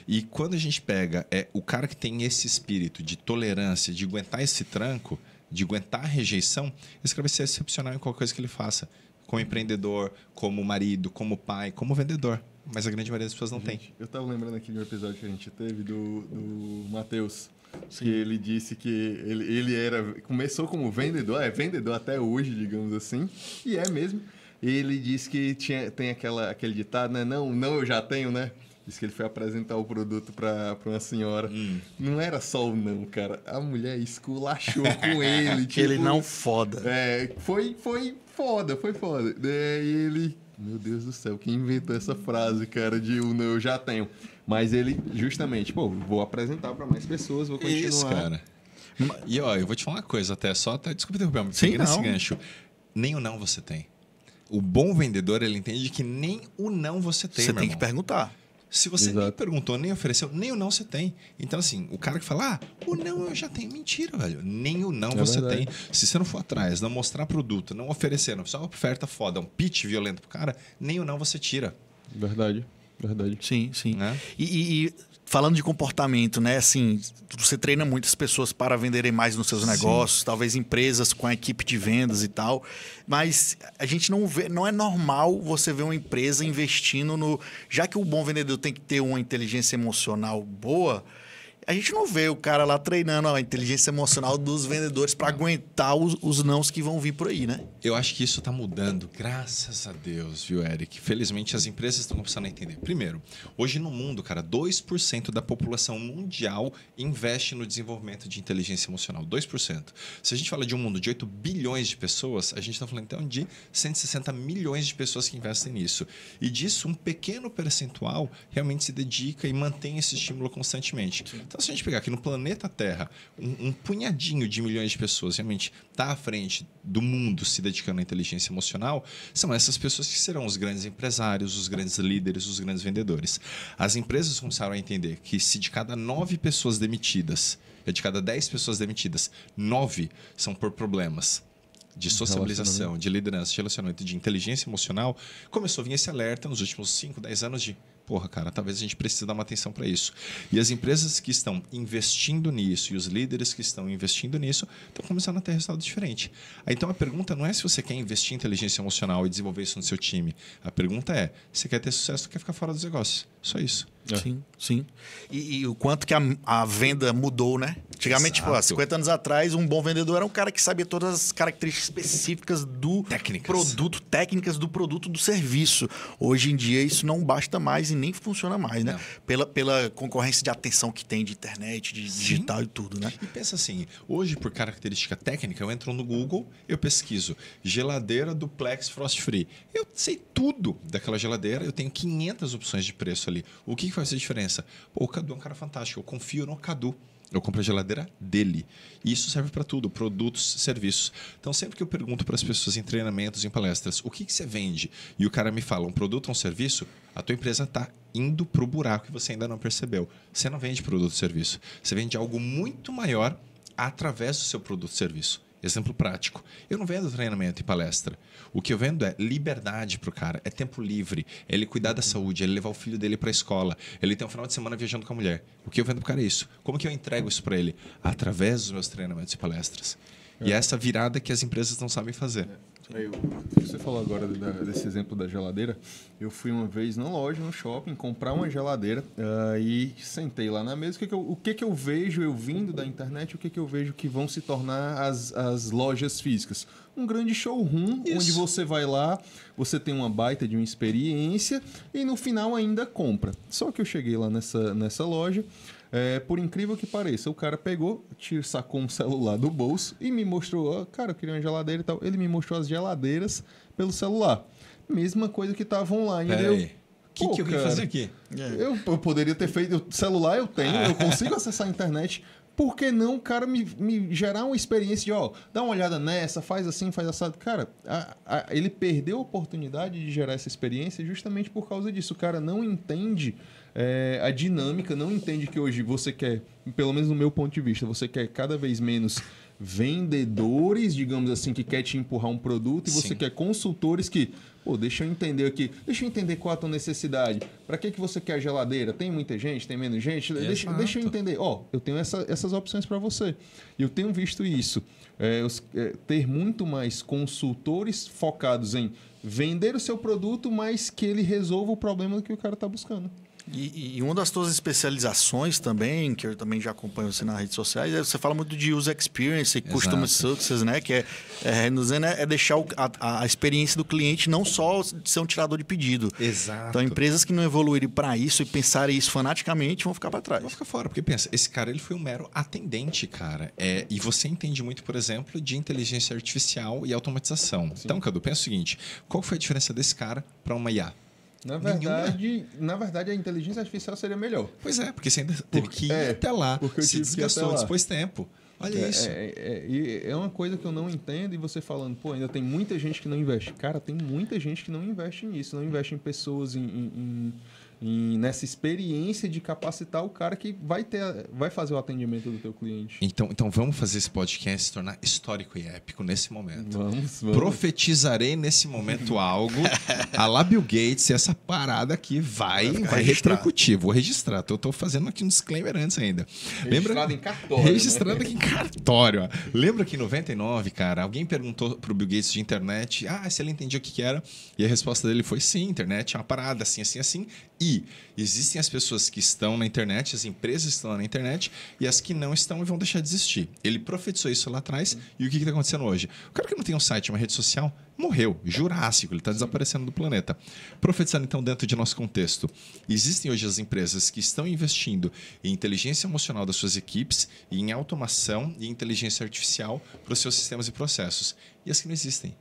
E quando a gente pega o cara que tem esse espírito de tolerância, de aguentar esse tranco, de aguentar a rejeição, esse cara vai ser excepcional em qualquer coisa que ele faça. Como empreendedor, como marido, como pai, como vendedor. Mas a grande maioria das pessoas não tem. Eu tava lembrando aqui de um episódio que a gente teve do Matheus. Que ele disse que ele começou como vendedor, é vendedor até hoje, digamos assim, e é mesmo. Ele disse que tem aquele ditado, né? Não, eu já tenho, né? Disse que ele foi apresentar o produto para uma senhora. Não era só o não, cara. A mulher esculachou com ele. Que ele não foda. Foi foda. Daí ele... Meu Deus do céu, quem inventou essa frase, cara, de o não, eu já tenho. Mas ele, justamente, vou apresentar para mais pessoas, vou continuar. Isso, cara. E, eu vou te falar uma coisa, desculpa interromper, mas Sim, pegando esse gancho. Nem o não você tem. O bom vendedor, ele entende que nem o não você tem, Você meu tem que irmão. perguntar. Se você nem perguntou, nem ofereceu, nem o não você tem. Então, assim, o cara que fala, o não eu já tenho. Mentira, velho. Nem o não você verdade. tem. Se você não for atrás, não mostrar produto, não oferecer, não só uma oferta foda, um pitch violento pro cara, nem o não você tira. Verdade. Sim. Né? E falando de comportamento, né? Assim, você treina muitas pessoas para venderem mais nos seus negócios, talvez empresas com a equipe de vendas e tal. Mas a gente não vê, não é normal você ver uma empresa investindo no. Já que o bom vendedor tem que ter uma inteligência emocional boa, a gente não vê o cara lá treinando a inteligência emocional dos vendedores para aguentar os nãos que vão vir por aí, né? Eu acho que isso está mudando, graças a Deus, viu, Eric? Felizmente as empresas estão começando a entender. Primeiro, hoje no mundo, cara, 2% da população mundial investe no desenvolvimento de inteligência emocional. 2%. Se a gente fala de um mundo de 8 bilhões de pessoas, a gente está falando então de 160 milhões de pessoas que investem nisso. E disso, um pequeno percentual realmente se dedica e mantém esse estímulo constantemente. Então, se a gente pegar aqui no planeta Terra, um punhadinho de milhões de pessoas realmente está à frente do mundo se dedicando à inteligência emocional, são essas pessoas que serão os grandes empresários, os grandes líderes, os grandes vendedores. As empresas começaram a entender que se de cada 9 pessoas demitidas, de cada 10 pessoas demitidas, 9 são por problemas de sociabilização, de liderança, de relacionamento, de inteligência emocional, começou a vir esse alerta nos últimos 5, 10 anos de cara, talvez a gente precise dar uma atenção para isso. E as empresas que estão investindo nisso e os líderes que estão investindo nisso estão começando a ter resultado diferente. Então a pergunta não é se você quer investir em inteligência emocional e desenvolver isso no seu time. A pergunta é, você quer ter sucesso ou quer ficar fora dos negócios? Só isso. Sim. E o quanto que a venda mudou, né? Antigamente, há 50 anos atrás, um bom vendedor era um cara que sabia todas as características específicas do produto, técnicas do produto, do serviço. Hoje em dia, isso não basta mais e nem funciona mais, né? Pela concorrência de atenção que tem de internet, de digital e tudo, né? E pensa assim, hoje, por característica técnica, eu entro no Google, eu pesquiso geladeira duplex frost free. Eu sei tudo daquela geladeira, eu tenho 500 opções de preço ali. O que faz a diferença? O Cadu é um cara fantástico, eu confio no Cadu. Eu compro a geladeira dele. E isso serve para tudo, produtos, serviços. Então, sempre que eu pergunto para as pessoas em treinamentos, em palestras, o que você vende? E o cara me fala, um produto ou um serviço, a tua empresa está indo para o buraco que você ainda não percebeu. Você não vende produto ou serviço. Você vende algo muito maior através do seu produto ou serviço. Exemplo prático. Eu não vendo treinamento e palestra. O que eu vendo é liberdade para o cara, é tempo livre, é ele cuidar da saúde, é ele levar o filho dele para a escola, ele tem um final de semana viajando com a mulher. O que eu vendo para o cara é isso. Como que eu entrego isso para ele? Através dos meus treinamentos e palestras. E é essa virada que as empresas não sabem fazer. Você falou agora desse exemplo da geladeira. Eu fui uma vez na loja, no shopping, comprar uma geladeira e sentei lá na mesa. O que eu vejo, eu vindo da internet, o que eu vejo que vão se tornar as lojas físicas? Um grande showroom, onde você vai lá, você tem uma baita de uma experiência e no final ainda compra. Só que eu cheguei lá nessa loja, por incrível que pareça, o cara pegou, sacou um celular do bolso e me mostrou, cara, eu queria uma geladeira e tal. Ele me mostrou as geladeiras pelo celular. Mesma coisa que estava online. O que eu vim fazer aqui? Eu poderia ter feito... Celular eu tenho, eu consigo acessar a internet. Por que não o cara me gerar uma experiência de, dá uma olhada nessa, faz assim, faz assado. Cara, ele perdeu a oportunidade de gerar essa experiência justamente por causa disso. O cara não entende a dinâmica, não entende que hoje você quer, pelo menos no meu ponto de vista, você quer cada vez menos vendedores, digamos assim, que quer te empurrar um produto e você quer consultores que, deixa eu entender aqui, deixa eu entender qual a tua necessidade, para que você quer a geladeira? Tem muita gente? Tem menos gente? Deixa eu entender, eu tenho essas opções para você. E eu tenho visto isso, ter muito mais consultores focados em vender o seu produto, mas que ele resolva o problema que o cara está buscando. E uma das tuas especializações também, que eu também já acompanho você nas redes sociais, você fala muito de user experience e customer success, né? Que é deixar a experiência do cliente não só ser um tirador de pedido. Exato. Então, empresas que não evoluírem para isso e pensarem isso fanaticamente vão ficar para trás. Vão ficar fora, porque pensa, esse cara ele foi um mero atendente, cara. E você entende muito, por exemplo, de inteligência artificial e automatização. Sim. Então, Cadu, pensa o seguinte, qual foi a diferença desse cara para uma IA? Na verdade, a inteligência artificial seria melhor. Pois é, porque você ainda teve que ir até lá. Porque se desgastou, dispôs tempo. Olha isso. É uma coisa que eu não entendo e você falando, ainda tem muita gente que não investe. Cara, tem muita gente que não investe nisso. Não investe em pessoas, nessa experiência de capacitar o cara que vai fazer o atendimento do teu cliente. Então vamos fazer esse podcast se tornar histórico e épico nesse momento. Vamos. Profetizarei nesse momento algo. A lá Bill Gates, essa parada aqui vai repercutir. Vou registrar. Tô fazendo aqui um disclaimer antes ainda. Registrado em cartório. Registrado aqui em cartório. Ó. Lembra que em 99, cara, alguém perguntou pro Bill Gates de internet, se ele entendia o que era. E a resposta dele foi sim, internet é uma parada assim, assim, assim. E existem as pessoas que estão na internet, as empresas que estão lá na internet e as que não estão e vão deixar de existir. Ele profetizou isso lá atrás e o que está acontecendo hoje? O cara que não tem um site, uma rede social, morreu, Jurássico, ele está desaparecendo do planeta. Profetizando então dentro de nosso contexto. Existem hoje as empresas que estão investindo em inteligência emocional das suas equipes e em automação e inteligência artificial para os seus sistemas e processos. E as que não existem.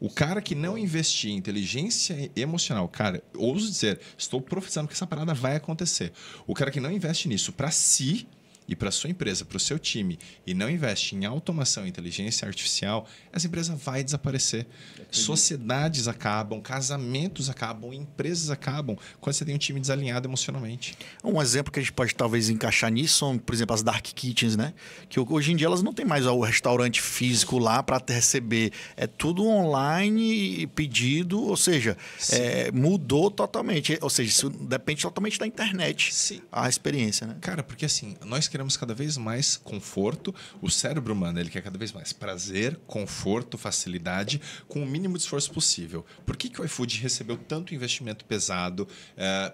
O cara que não investir em inteligência emocional, cara, ouso dizer, estou profetizando que essa parada vai acontecer. O cara que não investe nisso para si e para sua empresa, para o seu time, e não investe em automação e inteligência artificial, essa empresa vai desaparecer. Sociedades acabam, casamentos acabam, empresas acabam quando você tem um time desalinhado emocionalmente. Um exemplo que a gente pode talvez encaixar nisso são, por exemplo, as dark kitchens, né? Que hoje em dia elas não têm mais o restaurante físico lá para receber. É tudo online, pedido, ou seja, mudou totalmente. Ou seja, isso depende totalmente da internet. Sim. A experiência, né? Cara, porque assim, nós queremos cada vez mais conforto. O cérebro humano, ele quer cada vez mais prazer, conforto, facilidade, com o mínimo de esforço possível. Por que o iFood recebeu tanto investimento pesado?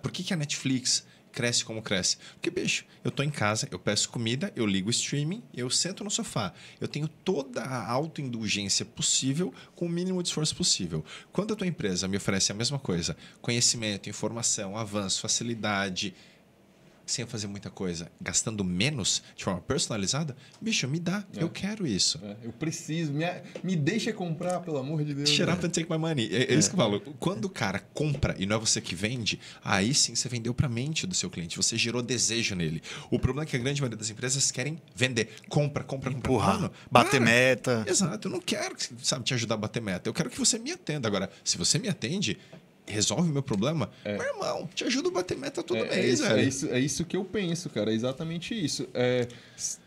Por que a Netflix cresce como cresce? Porque, bicho, eu tô em casa, eu peço comida, eu ligo o streaming, eu sento no sofá. Eu tenho toda a autoindulgência possível com o mínimo de esforço possível. Quando a tua empresa me oferece a mesma coisa, conhecimento, informação, avanço, facilidade, sem fazer muita coisa, gastando menos, de forma personalizada, bicho, me dá. Eu quero isso. Eu preciso. Me deixa comprar, pelo amor de Deus. Shut up and take my money. É isso que eu falo. Quando o cara compra e não é você que vende, aí sim você vendeu para a mente do seu cliente. Você gerou desejo nele. O problema é que a grande maioria das empresas querem vender. Compra. Empurrar. Mano, bater meta. Exato. Eu não quero te ajudar a bater meta. Eu quero que você me atenda. Agora, se você me atende, resolve o meu problema, meu irmão, te ajuda a bater meta todo mês, velho. É isso que eu penso, cara. É exatamente isso.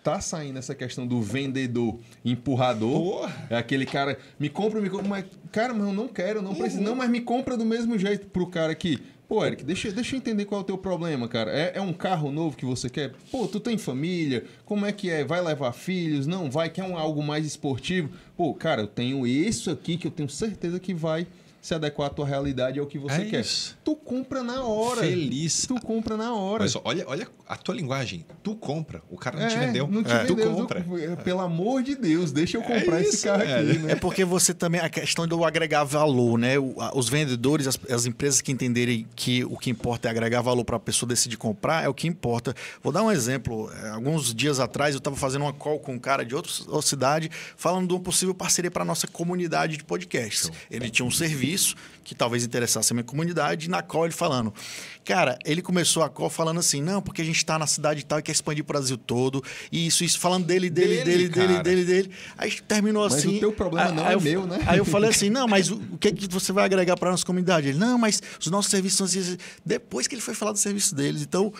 Tá saindo essa questão do vendedor empurrador. É aquele cara, me compra. Mas, cara, mas eu não quero, não preciso. Não, mas me compra do mesmo jeito pro cara que... Pô, Eric, deixa eu entender qual é o teu problema, cara. É um carro novo que você quer? Pô, tu tem família? Como é que é? Vai levar filhos? Não vai? Quer algo mais esportivo? Pô, cara, eu tenho isso aqui que eu tenho certeza que vai se adequar à tua realidade, ao que você quer. Isso. Tu compra na hora. Feliz. Tu compra na hora. Mas olha a tua linguagem. Tu compra. O cara não te vendeu. Não te Tu vendeu. compra. Pelo amor de Deus, deixa eu comprar esse isso, carro velho. aqui, né? É porque você também... A questão do agregar valor, né? Os vendedores, as empresas que entenderem que o que importa é agregar valor para a pessoa decidir comprar, é o que importa. Vou dar um exemplo. Alguns dias atrás, eu estava fazendo uma call com um cara de outra cidade, falando de uma possível parceria para a nossa comunidade de podcasts. Ele tinha um serviço que talvez interessasse a minha comunidade, e na call ele falando... Cara, ele começou a call falando assim, não, porque a gente está na cidade e tal e quer expandir o Brasil todo, e isso, falando dele. Aí terminou assim... Mas o teu problema não é meu, né? Aí eu falei assim, não, mas o que você vai agregar para a nossa comunidade? Ele, não, mas os nossos serviços são assim. Depois que ele foi falar do serviço deles, então...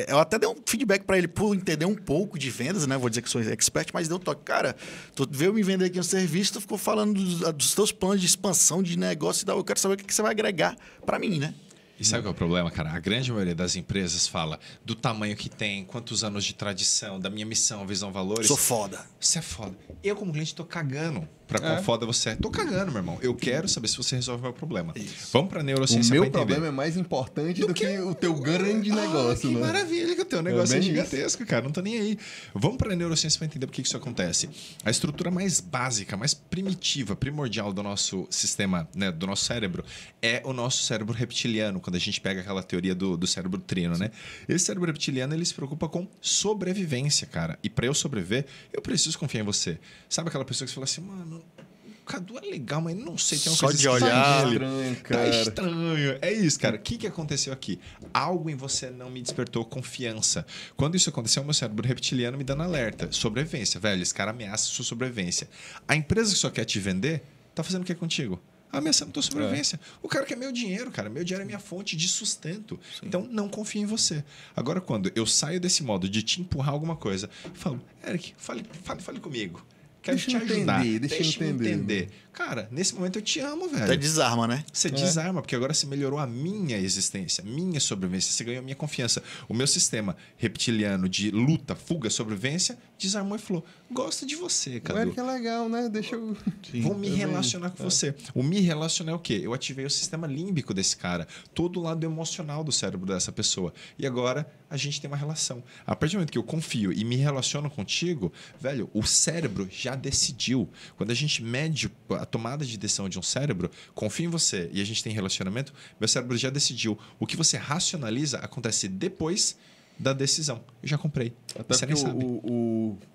eu até dei um feedback para ele por entender um pouco de vendas, né? Vou dizer que sou expert, mas deu um toque. Cara, tu veio me vender aqui um serviço, tu ficou falando dos teus planos de expansão, de negócio e tal. Eu quero saber o que você vai agregar para mim, né? E sabe qual é o problema, cara? A grande maioria das empresas fala do tamanho que tem, quantos anos de tradição, da minha missão, visão, valores. Sou foda. Você é foda. Eu, como cliente, tô cagando pra quão foda você é. Tô cagando, meu irmão. Eu quero saber se você resolve o meu problema. Isso. Vamos pra neurociência O meu pra entender. problema é mais importante do que o teu grande negócio, que né? maravilha que o teu negócio é bem gigantesco, cara. Não tô nem aí. Vamos pra neurociência pra entender por que isso acontece. A estrutura mais básica, mais primitiva, primordial do nosso sistema, né, do nosso cérebro, é o nosso cérebro reptiliano, quando a gente pega aquela teoria do cérebro trino, né? Esse cérebro reptiliano, ele se preocupa com sobrevivência, cara. E pra eu sobreviver, eu preciso confiar em você. Sabe aquela pessoa que você fala assim, mano... O Cadu é legal, mas não sei, tem uma Só coisa de olhar. nele. Estranho, Tá cara. estranho. É isso, cara. O que aconteceu aqui? Algo em você não me despertou confiança. Quando isso aconteceu, meu cérebro reptiliano me dando alerta. Sobrevivência, velho. Esse cara ameaça sua sobrevivência. A empresa que só quer te vender, tá fazendo o que contigo? Ameaçando tua sobrevivência. O cara quer meu dinheiro, cara. Meu dinheiro é minha fonte de sustento. Sim. Então, não confio em você. Agora, quando eu saio desse modo de te empurrar alguma coisa, falo, Eric, fale comigo. Quero te ajudar. Deixa eu entender. Cara, nesse momento eu te amo, velho. Até desarma, né? Você desarma, porque agora você melhorou a minha existência, minha sobrevivência. Você ganhou a minha confiança. O meu sistema reptiliano de luta, fuga, sobrevivência, desarmou e falou, gosta de você, Cadu. Ué, que é legal, né? Deixa eu... Vou me relacionar com você. O me relacionar é o quê? Eu ativei o sistema límbico desse cara. Todo o lado emocional do cérebro dessa pessoa. E agora a gente tem uma relação. A partir do momento que eu confio e me relaciono contigo, velho, o cérebro já decidiu. Quando a gente mede a tomada de decisão de um cérebro, confio em você e a gente tem relacionamento, meu cérebro já decidiu. O que você racionaliza acontece depois da decisão. Eu já comprei. Até você porque nem sabe.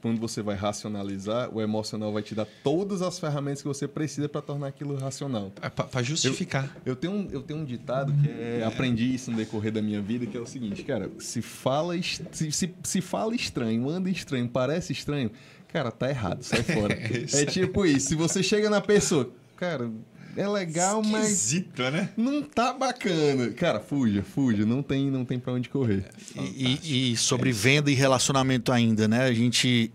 quando você vai racionalizar, o emocional vai te dar todas as ferramentas que você precisa para tornar aquilo racional. Para justificar. Eu tenho um ditado que aprendi isso no decorrer da minha vida, que é o seguinte, cara, se fala estranho, anda estranho, parece estranho, cara, tá errado, sai fora. É tipo isso, se você chega na pessoa, cara, é legal, esquisito, mas né? não tá bacana. Cara, fuja, não tem para onde correr. E sobre venda e relacionamento ainda, né? A gente...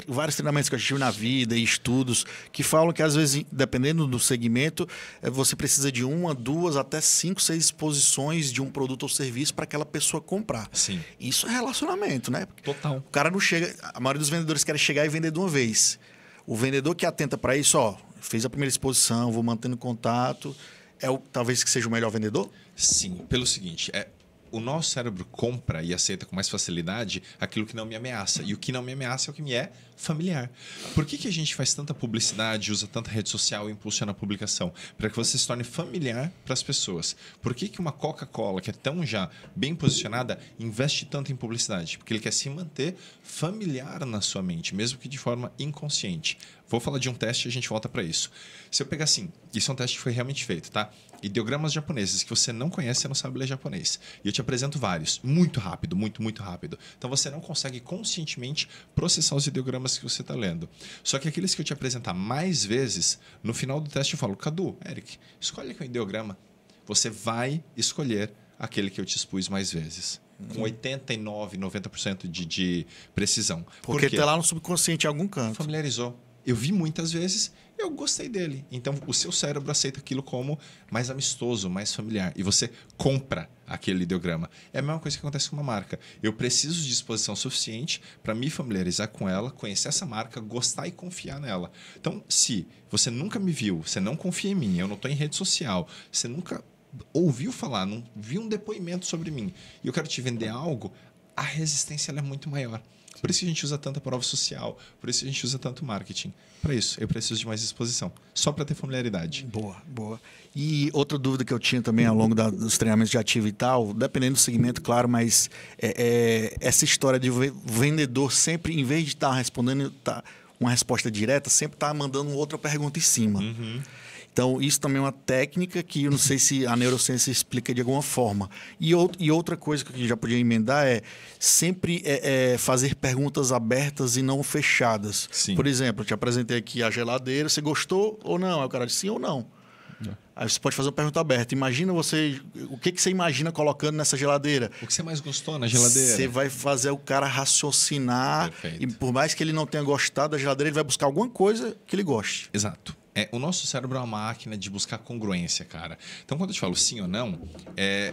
vários treinamentos que eu tive na vida e estudos que falam que às vezes, dependendo do segmento, você precisa de 1, 2, até 5, 6 exposições de um produto ou serviço para aquela pessoa comprar. Sim. Isso é relacionamento, né? Total. O cara não chega... A maioria dos vendedores querem chegar e vender de uma vez. O vendedor que atenta para isso, fez a primeira exposição, vou mantendo contato, talvez que seja o melhor vendedor? Sim, pelo seguinte, o nosso cérebro compra e aceita com mais facilidade aquilo que não me ameaça. E o que não me ameaça é o que me é familiar. Por que a gente faz tanta publicidade, usa tanta rede social e impulsiona a publicação? Para que você se torne familiar para as pessoas. Por que uma Coca-Cola, que é tão já bem posicionada, investe tanto em publicidade? Porque ele quer se manter familiar na sua mente, mesmo que de forma inconsciente. Vou falar de um teste e a gente volta para isso. Se eu pegar assim, isso é um teste que foi realmente feito, tá? Ideogramas japoneses que você não conhece, você não sabe ler japonês. E eu te apresento vários, muito rápido, muito rápido. Então você não consegue conscientemente processar os ideogramas que você está lendo. Só que aqueles que eu te apresentar mais vezes, no final do teste eu falo, Cadu, Eric, escolhe aqui um ideograma. Você vai escolher aquele que eu te expus mais vezes. Com 89%, 90% de precisão. Porque está lá no subconsciente em algum canto. Familiarizou. Eu vi muitas vezes, eu gostei dele. Então, o seu cérebro aceita aquilo como mais amistoso, mais familiar. E você compra aquele ideograma. É a mesma coisa que acontece com uma marca. Eu preciso de exposição suficiente para me familiarizar com ela, conhecer essa marca, gostar e confiar nela. Então, se você nunca me viu, você não confia em mim, eu não estou em rede social, você nunca ouviu falar, não viu um depoimento sobre mim, e eu quero te vender algo, a resistência ela é muito maior. Por isso que a gente usa tanta prova social, por isso que a gente usa tanto marketing. Para isso, eu preciso de mais exposição, só para ter familiaridade. Boa, boa. E outra dúvida que eu tinha também ao longo dos treinamentos de ativo e tal, dependendo do segmento, claro, mas essa história de vendedor sempre, em vez de estar respondendo uma resposta direta, sempre está mandando outra pergunta em cima. Então, isso também é uma técnica que eu não sei se a neurociência explica de alguma forma. E outra coisa que eu já podia emendar é sempre fazer perguntas abertas e não fechadas. Sim. Por exemplo, eu te apresentei aqui a geladeira, você gostou ou não? Aí o cara disse sim ou não. Aí você pode fazer uma pergunta aberta. Imagina o que você imagina colocando nessa geladeira? O que você mais gostou na geladeira? Você vai fazer o cara raciocinar. Perfeito. E por mais que ele não tenha gostado da geladeira, ele vai buscar alguma coisa que ele goste. Exato. O nosso cérebro é uma máquina de buscar congruência, cara. Então, quando eu te falo sim ou não,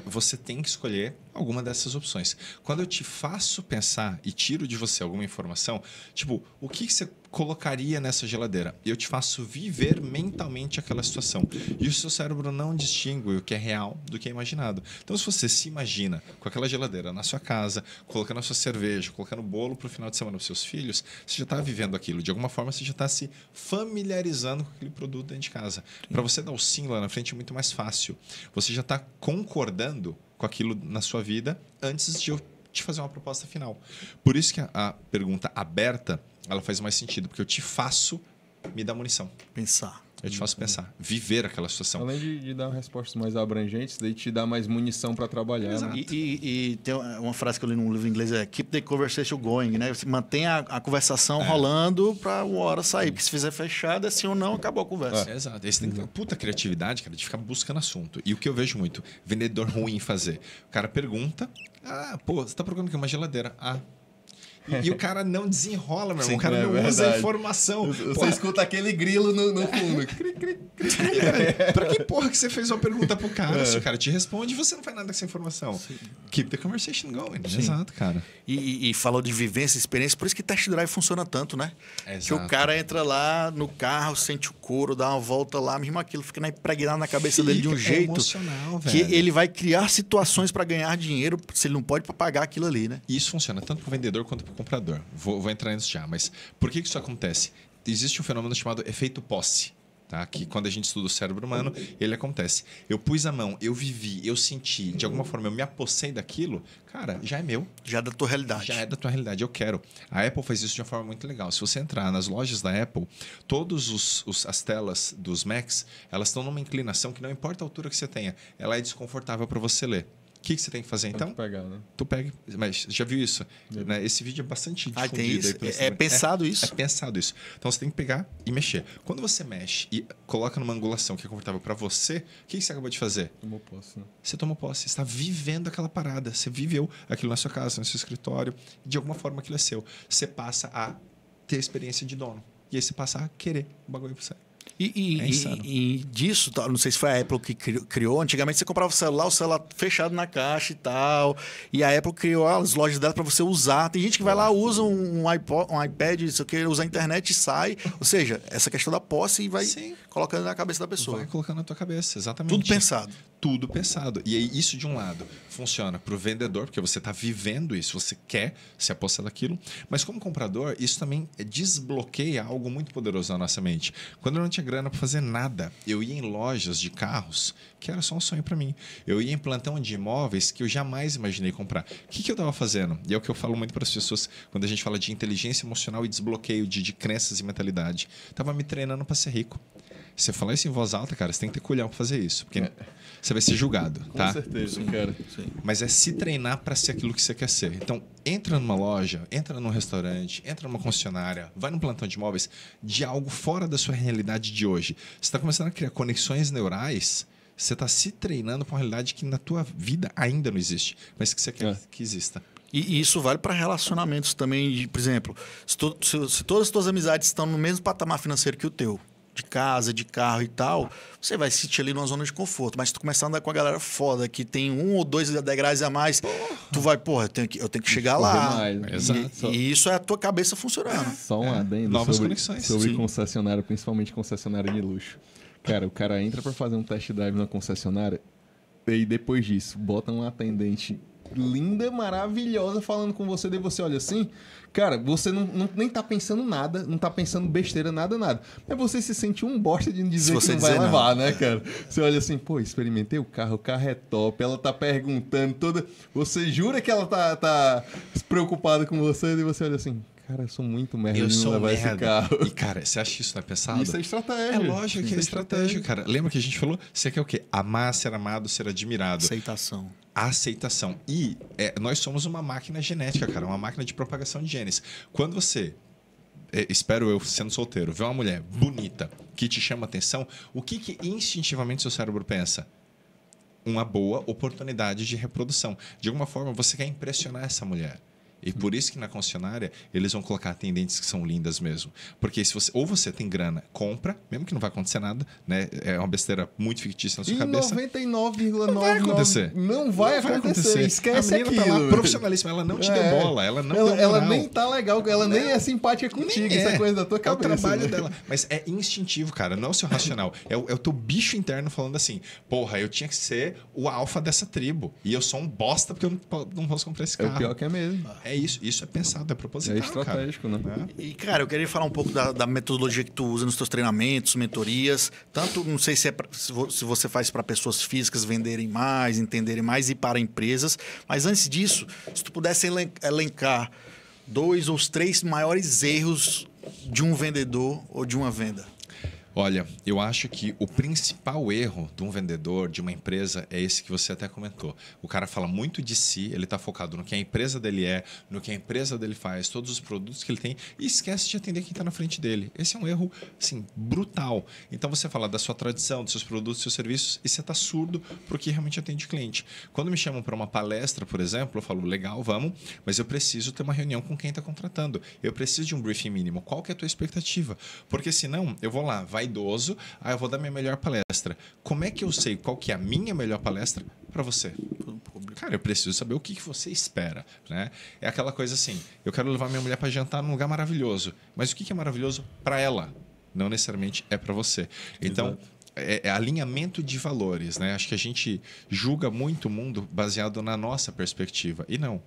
você tem que escolher alguma dessas opções. Quando eu te faço pensar e tiro de você alguma informação, tipo, o que você colocaria nessa geladeira? Eu te faço viver mentalmente aquela situação. E o seu cérebro não distingue o que é real do que é imaginado. Então, se você se imagina com aquela geladeira na sua casa, colocando a sua cerveja, colocando bolo para o final de semana dos seus filhos, você já está vivendo aquilo. De alguma forma, você já está se familiarizando com aquele produto dentro de casa. Para você dar o sim lá na frente é muito mais fácil. Você já está concordando com aquilo na sua vida antes de eu te fazer uma proposta final. Por isso que a pergunta aberta ela faz mais sentido, porque eu te faço me dar munição. Pensar. Eu te faço pensar, viver aquela situação. Além de dar respostas mais abrangentes, daí te dá mais munição para trabalhar. Exato. Né? E tem uma frase que eu li num livro em inglês, keep the conversation going, né? Você mantém a conversação rolando para uma hora sair. Porque se fizer fechado, é sim ou não, acabou a conversa. Exato. Você tem que ter uma puta criatividade, cara, de ficar buscando assunto. E o que eu vejo muito, vendedor ruim fazer. O cara pergunta, você tá procurando aqui uma geladeira. E o cara não desenrola, meu irmão. O cara não usa a informação. Você escuta aquele grilo no fundo. Pra que porra que você fez uma pergunta pro cara? Se o cara te responde, você não faz nada com essa informação. Sim. Keep the conversation going. Sim. Exato, cara. E falou de vivência, experiência, por isso que test drive funciona tanto, né? Exato. Que o cara entra lá no carro, sente o couro, dá uma volta lá, mesmo aquilo fica impregnado na cabeça dele de um jeito emocional, que velho. ele vai criar situações para ganhar dinheiro se ele não pode pagar aquilo ali, né? E isso funciona tanto pro vendedor quanto pro comprador. Vou entrar nisso já, mas por que isso acontece? Existe um fenômeno chamado efeito posse. Tá? Que quando a gente estuda o cérebro humano, ele acontece. Eu pus a mão, eu vivi, eu senti, de alguma forma eu me apossei daquilo, cara, já é meu. Já é da tua realidade. Já é da tua realidade, eu quero. A Apple faz isso de uma forma muito legal. Se você entrar nas lojas da Apple, todas as telas dos Macs, elas estão numa inclinação que não importa a altura que você tenha, ela é desconfortável para você ler. O que você tem que fazer então? Pegar, né? Tu pega, mas já viu isso? Né? Esse vídeo é bastante difundido. Tem isso? É pensado isso? É pensado isso. Então você tem que pegar e mexer. Quando você mexe e coloca numa angulação que é confortável para você, o que você acabou de fazer? Tomou posse, né? Você tomou posse. Você está vivendo aquela parada. Você viveu aquilo na sua casa, no seu escritório. De alguma forma aquilo é seu. Você passa a ter a experiência de dono. E aí você passa a querer o bagulho para você. E disso, não sei se foi a Apple que criou, antigamente você comprava o celular fechado na caixa e tal, e a Apple criou as lojas dela para você usar. Tem gente que vai lá, usa um iPad, isso aqui, usa a internet e sai. Ou seja, essa questão da posse e vai colocando na cabeça da pessoa. Vai colocando na tua cabeça, exatamente. Tudo pensado. Tudo pensado. E aí, isso de um lado funciona para o vendedor, porque você está vivendo isso, você quer se apossar daquilo. Mas como comprador, isso também desbloqueia algo muito poderoso na nossa mente. Quando eu não tinha grana para fazer nada, eu ia em lojas de carros que era só um sonho para mim. Eu ia em plantão de imóveis que eu jamais imaginei comprar. O que eu estava fazendo? E é o que eu falo muito para as pessoas quando a gente fala de inteligência emocional e desbloqueio de crenças e mentalidade. Estava me treinando para ser rico. Você falar isso em voz alta, cara, você tem que ter culhão para fazer isso. Porque você vai ser julgado, tá? Com certeza, cara. Sim. Mas é se treinar para ser aquilo que você quer ser. Então, entra numa loja, entra num restaurante, entra numa concessionária, vai num plantão de imóveis de algo fora da sua realidade de hoje. Você está começando a criar conexões neurais, você está se treinando para uma realidade que na tua vida ainda não existe, mas que você quer que exista. E isso vale para relacionamentos também. Por exemplo, se todas as tuas amizades estão no mesmo patamar financeiro que o teu, de casa, de carro e tal, você vai se sentir ali numa zona de conforto. Mas se tu começar a andar com a galera foda, que tem 1 ou 2 degraus a mais, tu vai, eu tenho que chegar lá. Mais, né? Exato. E isso é a tua cabeça funcionando. Só um adendo Novas sobre, conexões. sobre Sim. concessionária, principalmente concessionária de luxo. Cara, o cara entra pra fazer um test drive na concessionária e depois disso, bota uma atendente linda, maravilhosa falando com você, daí você olha assim, cara, você nem tá pensando nada, não tá pensando besteira, nada. Mas você se sente um bosta de dizer que você não vai dizer levar, não. né, cara? Você olha assim, pô, experimentei o carro é top, ela tá perguntando toda... Você jura que ela tá preocupada com você, e você olha assim, cara, eu sou muito merda Eu de não sou levar esse merda. carro. E, cara, você acha que isso não é pensado? Isso é estratégia. É lógico que Isso é estratégia, cara. Lembra que a gente falou? Você quer o quê? Amar, ser amado, ser admirado. Aceitação. A aceitação. E nós somos uma máquina genética, cara. Uma máquina de propagação de genes. Quando você, espero eu sendo solteiro, vê uma mulher bonita que te chama atenção, o que instintivamente seu cérebro pensa? Uma boa oportunidade de reprodução. De alguma forma, você quer impressionar essa mulher. E por isso que na concessionária eles vão colocar atendentes que são lindas mesmo. Porque se você, ou você tem grana, compra, mesmo que não vai acontecer nada, né? É uma besteira muito fictícia na sua E cabeça. 99,9% Não vai acontecer. Não vai acontecer. Esquece a menina aquilo. tá lá profissionalíssima, ela não te deu bola, ela não deu ela moral. nem tá legal, ela nem é simpática contigo. Isso é coisa da tua cabeça. É o trabalho né? dela. Mas é instintivo, cara. Não é o seu racional. É o teu bicho interno falando assim: porra, eu tinha que ser o alfa dessa tribo. E eu sou um bosta porque eu não posso comprar esse É carro. o pior que é mesmo. É isso. Isso é pensado, é proposital. É estratégico, cara. né? E, cara, eu queria falar um pouco da metodologia que tu usa nos teus treinamentos, mentorias. Tanto, não sei se se você faz para pessoas físicas venderem mais, entenderem mais e para empresas. Mas antes disso, se tu pudesse elencar 2 ou 3 maiores erros de um vendedor ou de uma venda. Olha, eu acho que o principal erro de um vendedor, de uma empresa, é esse que você até comentou. O cara fala muito de si, ele está focado no que a empresa dele é, no que a empresa dele faz, todos os produtos que ele tem, e esquece de atender quem está na frente dele. Esse é um erro, assim, brutal. Então você fala da sua tradição, dos seus produtos, dos seus serviços, e você está surdo para o que realmente atende o cliente. Quando me chamam para uma palestra, por exemplo, eu falo, legal, vamos, mas eu preciso ter uma reunião com quem está contratando. Eu preciso de um briefing mínimo. Qual que é a tua expectativa? Porque senão, eu vou lá, vaidoso, eu vou dar minha melhor palestra. Como é que eu sei qual que é a minha melhor palestra para você? Cara, eu preciso saber o que você espera, né? É aquela coisa assim, eu quero levar minha mulher para jantar num lugar maravilhoso, mas o que é maravilhoso para ela? Não necessariamente é para você. Então, é alinhamento de valores, né? Acho que a gente julga muito o mundo baseado na nossa perspectiva. E não.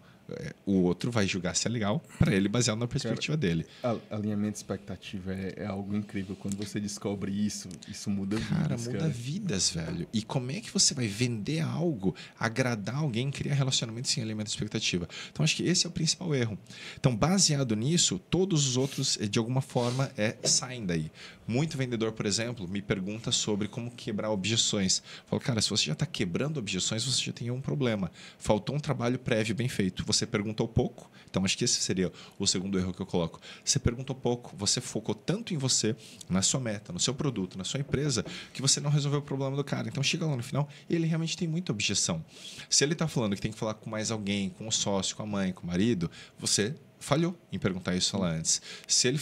O outro vai julgar se é legal para ele baseado na perspectiva dele. Alinhamento de expectativa é algo incrível. Quando você descobre isso muda vidas. Cara, muda vidas, velho. E como é que você vai vender algo, agradar alguém, criar relacionamento sem alinhamento de expectativa? Então, acho que esse é o principal erro. Então, baseado nisso, todos os outros, de alguma forma, saem daí. Muito vendedor, por exemplo, me pergunta sobre como quebrar objeções. Falo, cara, se você já está quebrando objeções, você já tem um problema. Faltou um trabalho prévio bem feito. Você perguntou pouco. Então, acho que esse seria o segundo erro que eu coloco. Você perguntou pouco. Você focou tanto em você, na sua meta, no seu produto, na sua empresa, que você não resolveu o problema do cara. Então, chega lá no final, ele realmente tem muita objeção. Se ele está falando que tem que falar com mais alguém, com o sócio, com a mãe, com o marido, você falhou em perguntar isso lá antes. Se ele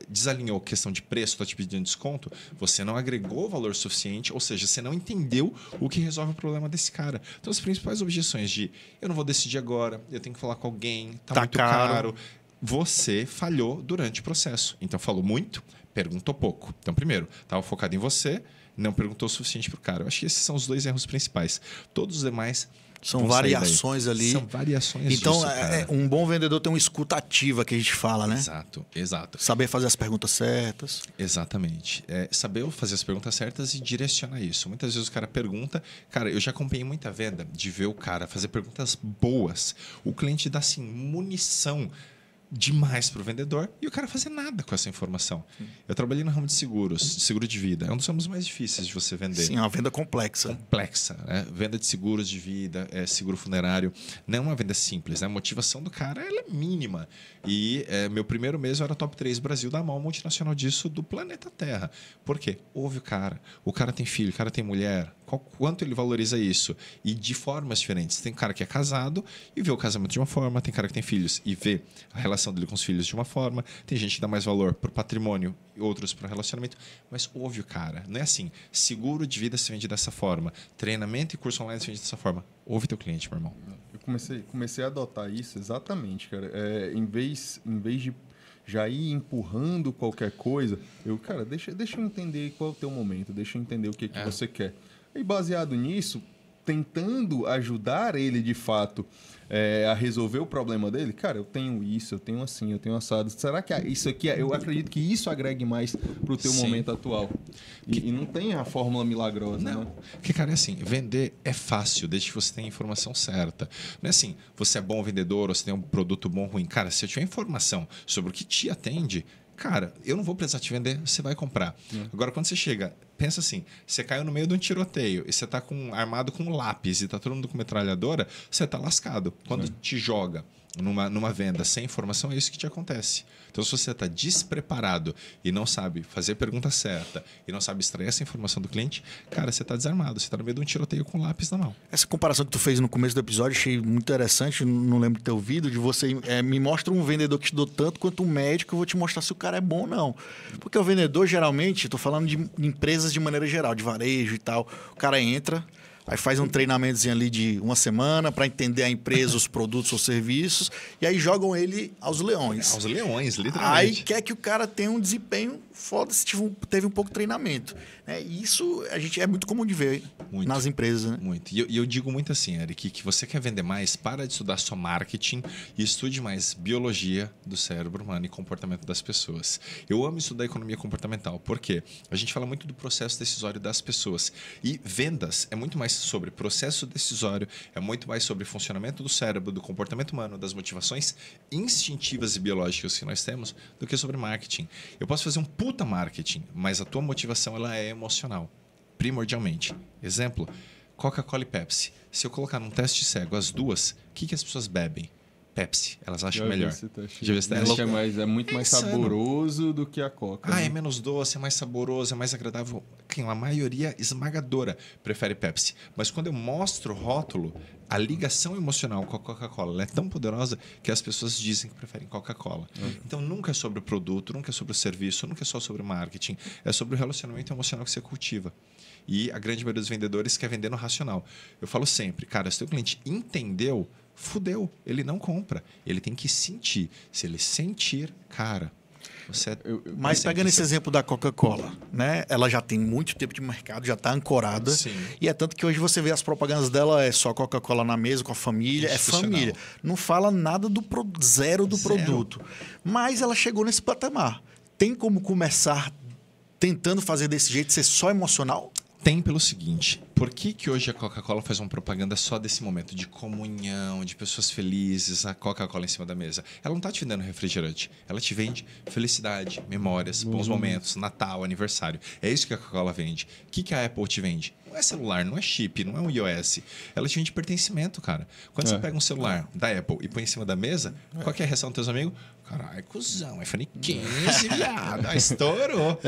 desalinhou questão de preço, está te pedindo desconto, você não agregou valor suficiente, ou seja, você não entendeu o que resolve o problema desse cara. Então, as principais objeções de eu não vou decidir agora, eu tenho que falar com alguém, tá muito caro. Você falhou durante o processo. Então, falou muito, perguntou pouco. Então, primeiro, estava focado em você, não perguntou o suficiente para o cara. Eu acho que esses são os 2 erros principais. Todos os demais são variações ali. São variações então, disso, cara. Um bom vendedor tem uma escuta ativa, que a gente fala, né? Exato. Saber fazer as perguntas certas. Exatamente. Saber fazer as perguntas certas e direcionar isso. Muitas vezes o cara pergunta... Cara, eu já acompanhei muita venda de ver o cara fazer perguntas boas. O cliente dá, assim, munição demais para o vendedor e o cara fazer nada com essa informação. Eu trabalhei no ramo de seguros, de seguro de vida. É um dos ramos mais difíceis de você vender. Sim, é uma venda complexa. Complexa, né? Venda de seguros de vida, seguro funerário. Não é uma venda simples, né? A motivação do cara ela é mínima. E meu primeiro mês eu era top 3 Brasil da maior multinacional disso do planeta Terra. Por quê? Ouve o cara. O cara tem filho, o cara tem mulher. quanto ele valoriza isso. E de formas diferentes. Tem cara que é casado e vê o casamento de uma forma, tem cara que tem filhos e vê a relação dele com os filhos de uma forma, tem gente que dá mais valor pro patrimônio e outros pro relacionamento. Mas ouve o cara, não é assim, seguro de vida se vende dessa forma, treinamento e curso online se vende dessa forma. Ouve teu cliente, meu irmão. Eu comecei a adotar isso exatamente, cara. Em vez de já ir empurrando qualquer coisa, cara, deixa eu entender qual é o teu momento, deixa eu entender o que você quer. E baseado nisso, tentando ajudar ele de fato a resolver o problema dele, cara, eu tenho isso, eu tenho assim, eu tenho assado. Será que isso aqui, eu acredito que isso agregue mais pro teu momento atual? E não tem a fórmula milagrosa, não. Né? Porque, cara, é assim, vender é fácil, desde que você tenha a informação certa. Não é assim, você é bom vendedor ou você tem um produto bom ou ruim. Cara, se eu tiver informação sobre o que te atende, cara, eu não vou precisar te vender, você vai comprar. Agora, quando você chega, pensa assim, você caiu no meio de um tiroteio e você está armado com um lápis e está todo mundo com metralhadora, você está lascado. Quando te joga numa venda sem informação, é isso que te acontece. Então, se você está despreparado e não sabe fazer a pergunta certa e não sabe extrair essa informação do cliente, cara, você está desarmado. Você está no meio de um tiroteio com um lápis na mão. Essa comparação que tu fez no começo do episódio, achei muito interessante, não lembro de ter ouvido, de você me mostra um vendedor que estudou tanto quanto um médico, eu vou te mostrar se o cara é bom ou não. Porque o vendedor, geralmente, estou falando de empresas de maneira geral, de varejo e tal, o cara entra... Aí faz um treinamentozinho ali de uma semana para entender a empresa, os produtos, os serviços. E aí jogam ele aos leões. Aos leões, literalmente. Aí quer que o cara tenha um desempenho foda se teve um pouco de treinamento. Isso é muito comum de ver nas empresas. Né? Muito. E eu digo muito assim, Eric, que você quer vender mais, para de estudar só marketing e estude mais biologia do cérebro humano e comportamento das pessoas. Eu amo estudar economia comportamental. Por quê? A gente fala muito do processo decisório das pessoas. E vendas é muito mais sobre processo decisório, é muito mais sobre funcionamento do cérebro, do comportamento humano, das motivações instintivas e biológicas que nós temos, do que sobre marketing. Eu posso fazer um puta marketing, mas a tua motivação ela é emocional, primordialmente. Exemplo, Coca-Cola e Pepsi. Se eu colocar num teste cego as duas, o que as pessoas bebem? Pepsi, elas acham melhor. É muito mais saboroso do que a Coca. É menos doce, é mais saboroso, é mais agradável. A maioria esmagadora prefere Pepsi. Mas quando eu mostro o rótulo, a ligação emocional com a Coca-Cola é tão poderosa que as pessoas dizem que preferem Coca-Cola. Então nunca é sobre o produto, nunca é sobre o serviço, nunca é só sobre o marketing. É sobre o relacionamento emocional que você cultiva. E a grande maioria dos vendedores quer vender no racional. Eu falo sempre, cara, se o cliente entendeu, fudeu, ele não compra. Ele tem que sentir. Se ele sentir, cara, você... Mas pegando esse exemplo da Coca-Cola, né? Ela já tem muito tempo de mercado, já está ancorada. Sim. E é tanto que hoje você vê as propagandas dela, é só Coca-Cola na mesa, com a família, é família. Não fala nada do zero do produto. Mas ela chegou nesse patamar. Tem como começar tentando fazer desse jeito, ser só emocional? Tem pelo seguinte, por que hoje a Coca-Cola faz uma propaganda só desse momento de comunhão, de pessoas felizes, a Coca-Cola em cima da mesa? Ela não está te vendendo refrigerante, ela te vende felicidade, memórias, bons momentos, Natal, aniversário. É isso que a Coca-Cola vende. O que a Apple te vende? Não é celular, não é chip, não é um iOS. Ela te vende pertencimento, cara. Quando você pega um celular da Apple e põe em cima da mesa, qual que é a reação dos teus amigos? Caralho, cuzão, iPhone 15, viado. Estourou.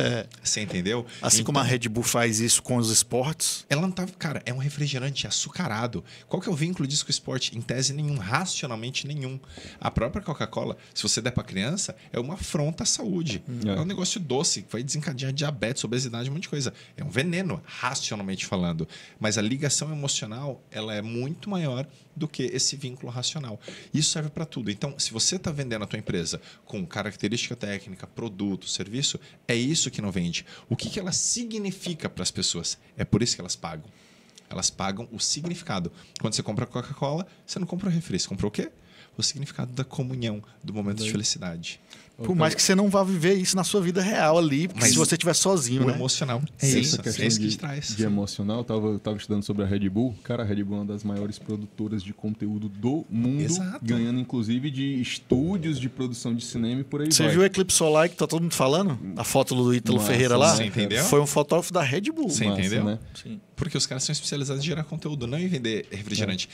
Você entendeu? Assim como a Red Bull faz isso com os esportes. Ela não tá... Cara, é um refrigerante açucarado. Qual que é o vínculo disso com o esporte? Em tese nenhum, racionalmente nenhum. A própria Coca-Cola, se você der pra criança, é uma afronta à saúde. É um negócio doce, que vai desencadear diabetes, obesidade, um monte de coisa. É um veneno, racionalmente falando. Mas a ligação emocional, ela é muito maior do que esse vínculo racional. Isso serve para tudo. Então, se você está vendendo a tua empresa com característica técnica, produto, serviço, é isso que não vende. O que ela significa para as pessoas? É por isso que elas pagam. Elas pagam o significado. Quando você compra Coca-Cola, você não compra o refri. Você comprou o quê? O significado da comunhão, do momento de felicidade. Por mais que você não vá viver isso na sua vida real ali, porque se você estiver sozinho, o né? emocional. É Sim, isso. é isso que te traz. De emocional, eu tava estudando sobre a Red Bull. Cara, a Red Bull é uma das maiores produtoras de conteúdo do mundo. Exato. Ganhando, inclusive, de estúdios de produção de cinema e por aí vai. Você viu o Eclipse Solar que tá todo mundo falando? A foto do Ítalo Ferreira lá? Você entendeu? Foi um fotógrafo da Red Bull. Você entendeu? Né? Sim. Porque os caras são especializados em gerar conteúdo, não em vender refrigerante.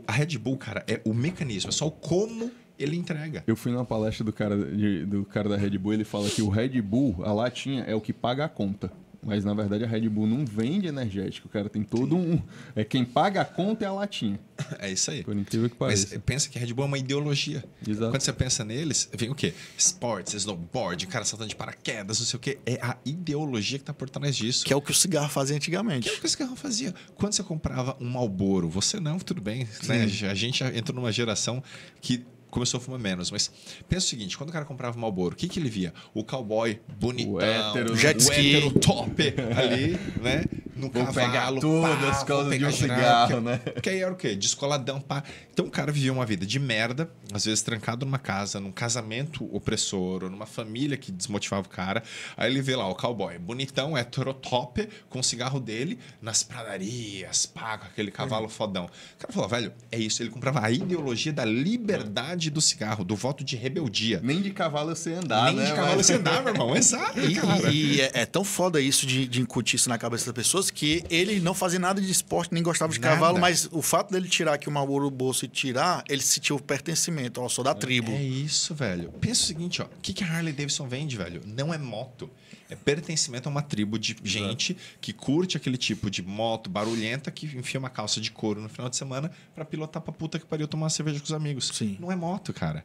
A Red Bull, cara, é o mecanismo, é só o como ele entrega. Eu fui numa palestra do cara da Red Bull, ele fala que o Red Bull, a latinha, é o que paga a conta. Mas, na verdade, a Red Bull não vende energético. O cara tem todo um... quem paga a conta é a latinha. É isso aí. Por incrível que pareça. Mas pensa que a Red Bull é uma ideologia. Exato. Quando você pensa neles, vem o quê? Sports, snowboard, cara saltando de paraquedas, não sei o quê. É a ideologia que está por trás disso. Que é o que o cigarro fazia antigamente. Que é o que esse carro fazia. Quando você comprava um Marlboro, você não, tudo bem. Né? A gente já entrou numa geração que começou a fumar menos. Mas pensa o seguinte, quando o cara comprava o Marlboro, o que ele via? O cowboy bonitão, o hétero, jet ski, hétero top ali, né? No Vou cavalo, pegar todas as causas de um cigarro, né? Porque aí era o quê? Descoladão, pá. Então o cara vivia uma vida de merda, às vezes trancado numa casa, num casamento opressor, ou numa família que desmotivava o cara. Aí ele vê lá o cowboy, bonitão, hétero top, com o cigarro dele, nas pradarias, pá, com aquele cavalo fodão. O cara falou, velho, é isso. Ele comprava a ideologia da liberdade do cigarro, do voto de rebeldia. Nem de cavalo eu sei andar, Nem de cavalo você andar, meu irmão. Exato, cara. E é tão foda isso de incutir isso na cabeça das pessoas que ele não fazia nada de esporte, nem gostava de Nada. cavalo, mas o fato dele tirar aqui o Marlboro do bolso e tirar, ele sentiu o pertencimento. Ó, eu sou da tribo. É isso, velho. Pensa o seguinte, ó. O que a Harley Davidson vende, velho? Não é moto. É pertencimento a uma tribo de gente que curte aquele tipo de moto barulhenta que enfia uma calça de couro no final de semana pra pilotar pra puta que pariu tomar uma cerveja com os amigos. Sim. Não é moto, cara.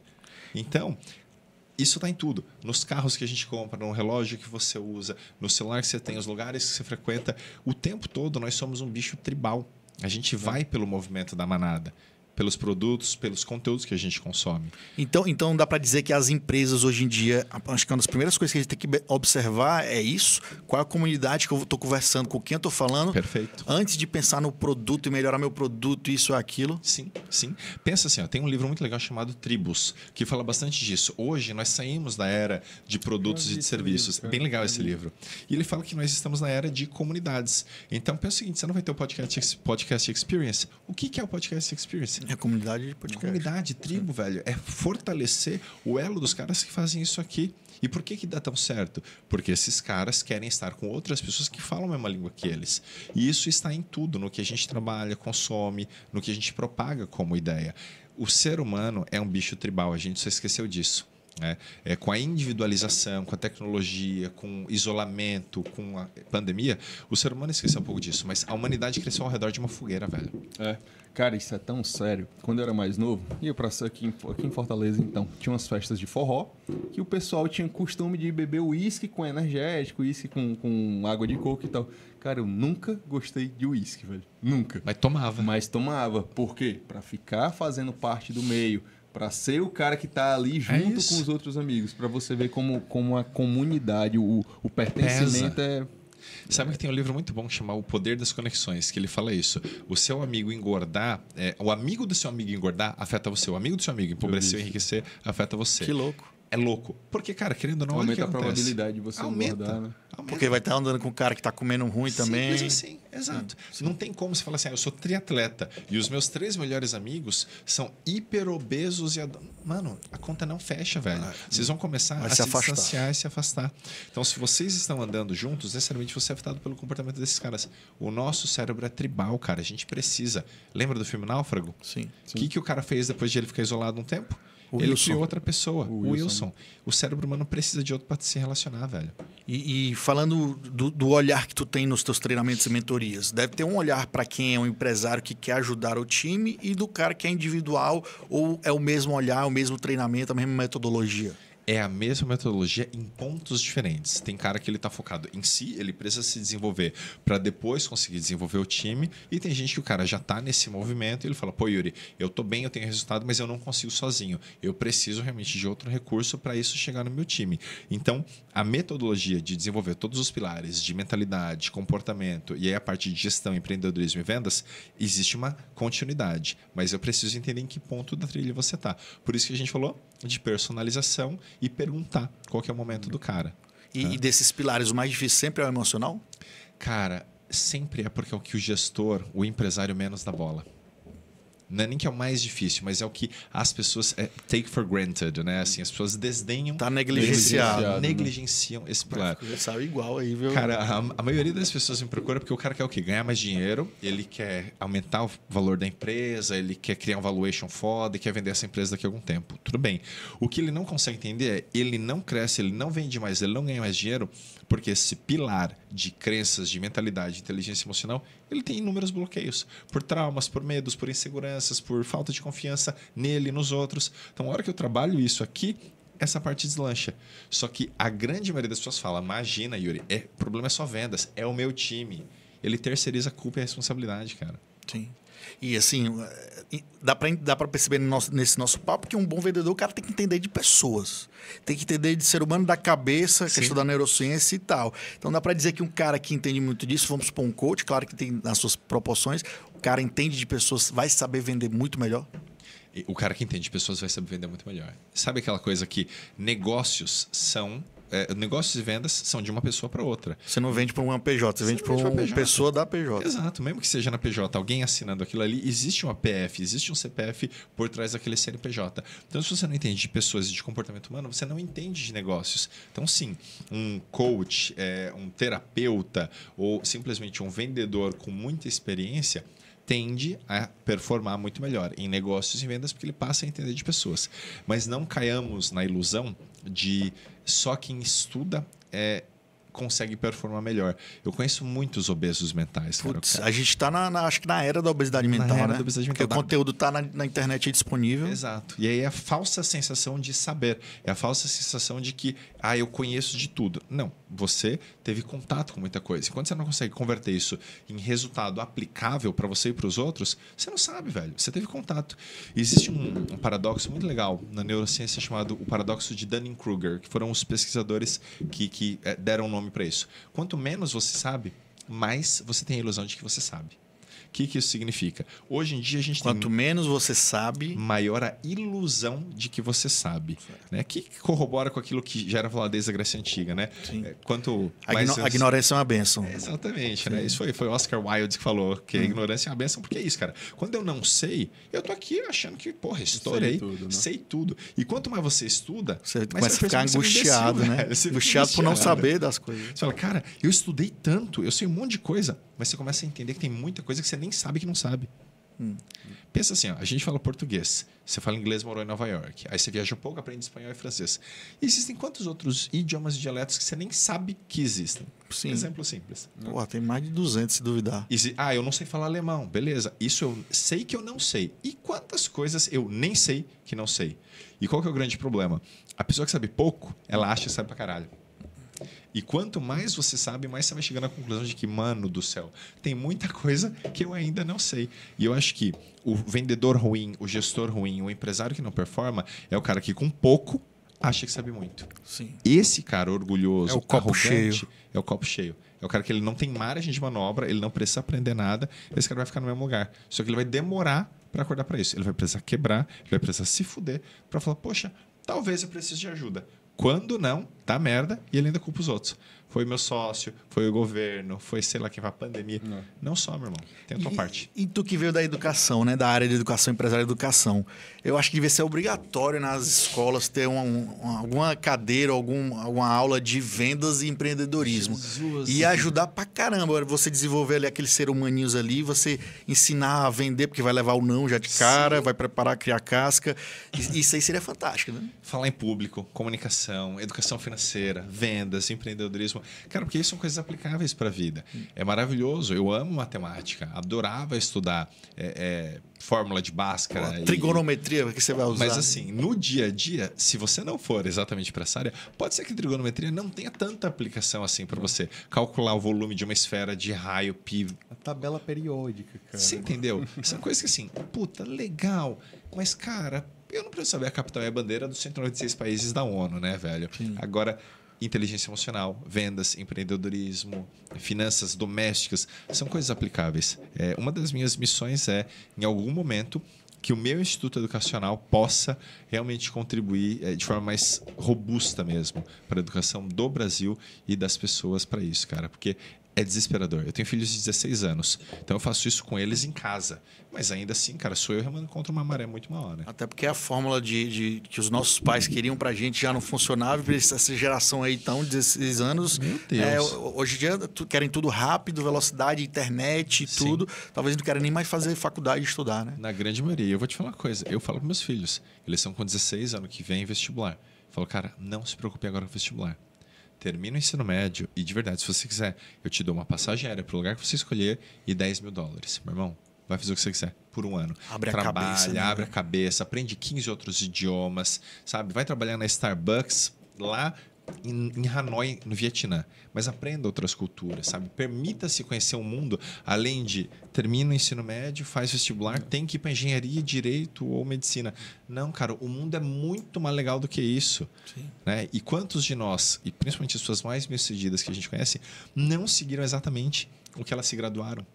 Então, isso tá em tudo. Nos carros que a gente compra, no relógio que você usa, no celular que você tem, os lugares que você frequenta. O tempo todo nós somos um bicho tribal. A gente vai pelo movimento da manada. Pelos produtos, pelos conteúdos que a gente consome. Então dá para dizer que as empresas hoje em dia, acho que uma das primeiras coisas que a gente tem que observar é isso. Qual é a comunidade que eu estou conversando, com quem eu estou falando. Perfeito. Antes de pensar no produto e melhorar meu produto, isso ou aquilo. Sim, sim. Pensa assim, ó, tem um livro muito legal chamado Tribos, que fala bastante disso. Hoje nós saímos da era de produtos e de serviços. É bem legal esse livro. E ele fala que nós estamos na era de comunidades. Então pensa o seguinte, você não vai ter o podcast Experience. O que é o podcast Experience? É a comunidade de podcast. Comunidade, tribo, velho. É fortalecer o elo dos caras que fazem isso aqui. E por que dá tão certo? Porque esses caras querem estar com outras pessoas que falam a mesma língua que eles. E isso está em tudo, no que a gente trabalha, consome, no que a gente propaga como ideia. O ser humano é um bicho tribal, a gente só esqueceu disso. Com a individualização, com a tecnologia, com o isolamento, com a pandemia, o ser humano esqueceu um pouco disso. Mas a humanidade cresceu ao redor de uma fogueira, velho. Cara, isso é tão sério. Quando eu era mais novo, ia pra aqui em Fortaleza, então, tinha umas festas de forró que o pessoal tinha costume de beber uísque com energético, uísque com água de coco e tal. Cara, eu nunca gostei de uísque, velho. Nunca. Mas tomava. Por quê? Pra ficar fazendo parte do meio. Para ser o cara que tá ali junto com os outros amigos. Para você ver como a comunidade, o pertencimento Pesa. Sabe que tem um livro muito bom chamado O Poder das Conexões, que ele fala isso. O seu amigo engordar, o amigo do seu amigo engordar afeta você. O amigo do seu amigo empobrecer, enriquecer, afeta você. Que louco. É louco. Porque, cara, querendo ou não, olha o que aumenta a acontece. probabilidade de você engordar, né? Porque vai estar andando com um cara que está comendo ruim também. Simples assim, exato. Não tem como você falar assim, eu sou triatleta e os meus 3 melhores amigos são hiperobesos e... Mano, a conta não fecha, velho. Vocês vão começar a se distanciar e se afastar. Então, se vocês estão andando juntos, necessariamente você é afetado pelo comportamento desses caras. O nosso cérebro é tribal, cara. A gente precisa. Lembra do filme Náufrago? Sim. O que o cara fez depois de ele ficar isolado um tempo? O Ele Wilson. criou outra pessoa, O o Wilson. Wilson. O cérebro humano precisa de outro para se relacionar, velho. E falando do olhar que tu tem nos teus treinamentos e mentorias, deve ter um olhar para quem é um empresário que quer ajudar o time e do cara que é individual, ou é o mesmo olhar, o mesmo treinamento, a mesma metodologia? É a mesma metodologia em pontos diferentes. Tem cara que ele está focado em si, ele precisa se desenvolver para depois conseguir desenvolver o time. E tem gente que o cara já está nesse movimento e ele fala, pô, Yuri, eu estou bem, eu tenho resultado, mas eu não consigo sozinho. Eu preciso realmente de outro recurso para isso chegar no meu time. Então, a metodologia de desenvolver todos os pilares de mentalidade, comportamento e aí a parte de gestão, empreendedorismo e vendas, existe uma continuidade. Mas eu preciso entender em que ponto da trilha você está. Por isso que a gente falou de personalização e perguntar qual que é o momento do cara. E desses pilares, o mais difícil sempre é o emocional? Cara, sempre é porque é o que o gestor, o empresário menos dá bola. Não é nem que é o mais difícil, mas é o que as pessoas take for granted, né? Assim, as pessoas desdenham, Tá negligenciado. negligenciam esse pilar. Sabe igual aí, viu? Cara, a maioria das pessoas me procura porque o cara quer o quê? Ganhar mais dinheiro, ele quer aumentar o valor da empresa, ele quer criar um valuation foda e quer vender essa empresa daqui a algum tempo. Tudo bem. O que ele não consegue entender é ele não cresce, ele não vende mais, ele não ganha mais dinheiro porque esse pilar de crenças, de mentalidade, de inteligência emocional, ele tem inúmeros bloqueios. Por traumas, por medos, por inseguranças, por falta de confiança nele e nos outros. Então, a hora que eu trabalho isso aqui, essa parte deslancha. Só que a grande maioria das pessoas fala, imagina, Yuri, o problema é só vendas, é o meu time. Ele terceiriza a culpa e a responsabilidade, cara. Sim. E assim, dá para perceber nesse nosso papo que um bom vendedor, o cara tem que entender de pessoas. Tem que entender de ser humano, da cabeça, questão da neurociência e tal. Então dá para dizer que um cara que entende muito disso, vamos supor um coach, claro que tem nas suas proporções, o cara entende de pessoas, vai saber vender muito melhor? O cara que entende de pessoas vai saber vender muito melhor. Sabe aquela coisa que negócios e vendas são de uma pessoa para outra. Você não vende para uma PJ, você vende para uma pessoa da PJ. Exato. Mesmo que seja na PJ, alguém assinando aquilo ali, existe uma PF, existe um CPF por trás daquele CNPJ. Então, se você não entende de pessoas e de comportamento humano, você não entende de negócios. Então, sim, um coach, um terapeuta ou simplesmente um vendedor com muita experiência tende a performar muito melhor em negócios e vendas porque ele passa a entender de pessoas. Mas não caiamos na ilusão de só quem estuda consegue performar melhor. Eu conheço muitos obesos mentais. Putz, a gente está, acho que na era da obesidade mental, né? Da obesidade mental. Porque o conteúdo está na internet aí disponível. Exato. E aí é a falsa sensação de saber. É a falsa sensação de que, eu conheço de tudo. Não. Você teve contato com muita coisa. E quando você não consegue converter isso em resultado aplicável para você e para os outros, você não sabe, velho. Você teve contato. E existe um paradoxo muito legal na neurociência chamado o paradoxo de Dunning-Kruger, que foram os pesquisadores que deram nome para isso. Quanto menos você sabe, mais você tem a ilusão de que você sabe. O que isso significa? Hoje em dia a gente Quanto menos você sabe, maior a ilusão de que você sabe, né? Que corrobora com aquilo que já era falado desde a Grécia Antiga, né? Sim. Quanto a ignorância é uma bênção. Exatamente, né? Isso foi Oscar Wilde que falou que a ignorância é uma bênção, porque é isso, cara. Quando eu não sei, eu tô aqui achando que, porra, estourei, sei tudo. E quanto mais você estuda, você começa a ficar angustiado, né? Angustiado por não saber das coisas. Você fala, cara, eu estudei tanto, eu sei um monte de coisa, mas você começa a entender que tem muita coisa que você nem sabe que não sabe. Pensa assim, a gente fala português, você fala inglês, morou em Nova York, aí você viaja um pouco, aprende espanhol e francês. E existem quantos outros idiomas e dialetos que você nem sabe que existem? Sim. Exemplo simples. Pô, tem mais de 200 se duvidar. Eu não sei falar alemão, beleza. Isso eu sei que eu não sei. E quantas coisas eu nem sei que não sei? E qual que é o grande problema? A pessoa que sabe pouco, ela acha que sabe pra caralho. E quanto mais você sabe, mais você vai chegando à conclusão de que, mano do céu, tem muita coisa que eu ainda não sei. E eu acho que o vendedor ruim, o gestor ruim, o empresário que não performa é o cara que com pouco acha que sabe muito. Sim. Esse cara orgulhoso, é o copo arrogante, cheio. É o copo cheio. É o cara que ele não tem margem de manobra, ele não precisa aprender nada, esse cara vai ficar no mesmo lugar. Só que ele vai demorar para acordar para isso. Ele vai precisar quebrar, ele vai precisar se fuder para falar, poxa, talvez eu precise de ajuda. Quando não, dá merda e ele ainda culpa os outros. Foi meu sócio, foi o governo, foi sei lá quem vai a pandemia. Não só, meu irmão. Tem a tua parte. E tu que veio da educação, né? Da área de educação, empresário de educação. Eu acho que devia ser obrigatório nas escolas ter alguma cadeira, alguma aula de vendas e empreendedorismo. Jesus. E ajudar pra caramba. Você desenvolver ali aqueles ser humaninhos ali, você ensinar a vender, porque vai levar o não já de cara, vai preparar, criar casca. Isso aí seria fantástico, né? Falar em público, comunicação, educação financeira, vendas, empreendedorismo. Cara, porque isso são coisas aplicáveis para a vida. É maravilhoso. Eu amo matemática. Adorava estudar fórmula de Bhaskara. Trigonometria, que você vai usar. Mas assim, no dia a dia, se você não for exatamente para essa área, pode ser que trigonometria não tenha tanta aplicação assim para você. Calcular o volume de uma esfera de raio, pi. A tabela periódica, cara. Você entendeu? São coisas que assim, puta, legal. Mas, cara, eu não preciso saber a capital e a bandeira dos 196 países da ONU, né, velho? Sim. Agora, inteligência emocional, vendas, empreendedorismo, finanças domésticas, são coisas aplicáveis. Uma das minhas missões é, em algum momento, que o meu instituto educacional possa realmente contribuir de forma mais robusta mesmo para a educação do Brasil e das pessoas para isso, cara. Porque é desesperador. Eu tenho filhos de 16 anos, então eu faço isso com eles em casa. Mas ainda assim, cara, sou eu remando contra uma maré muito maior, né? Até porque a fórmula que os nossos pais queriam pra gente já não funcionava. E essa geração aí, então, de 16 anos... Meu Deus. Hoje em dia, querem tudo rápido, velocidade, internet e tudo. Talvez não querem nem mais fazer faculdade e estudar, né? Na grande maioria. Eu vou te falar uma coisa. Eu falo para meus filhos. Eles são com 16 anos que vem vestibular. Eu falo, cara, não se preocupe agora com o vestibular. termina o ensino médio e, de verdade, se você quiser, eu te dou uma passagem aérea para o lugar que você escolher e $10 mil. Meu irmão, vai fazer o que você quiser por um ano. Abre a Trabalha, cabeça, né? abre a cabeça, aprende 15 outros idiomas, sabe? Vai trabalhar na Starbucks lá em Hanoi, no Vietnã. Mas aprenda outras culturas, sabe? Permita-se conhecer o mundo, além de termina o ensino médio, faz vestibular, tem que ir para engenharia, direito ou medicina. Não, cara, o mundo é muito mais legal do que isso. Sim. Né? E quantos de nós, e principalmente as pessoas mais bem-sucedidas que a gente conhece, não seguiram exatamente o que elas se graduaram?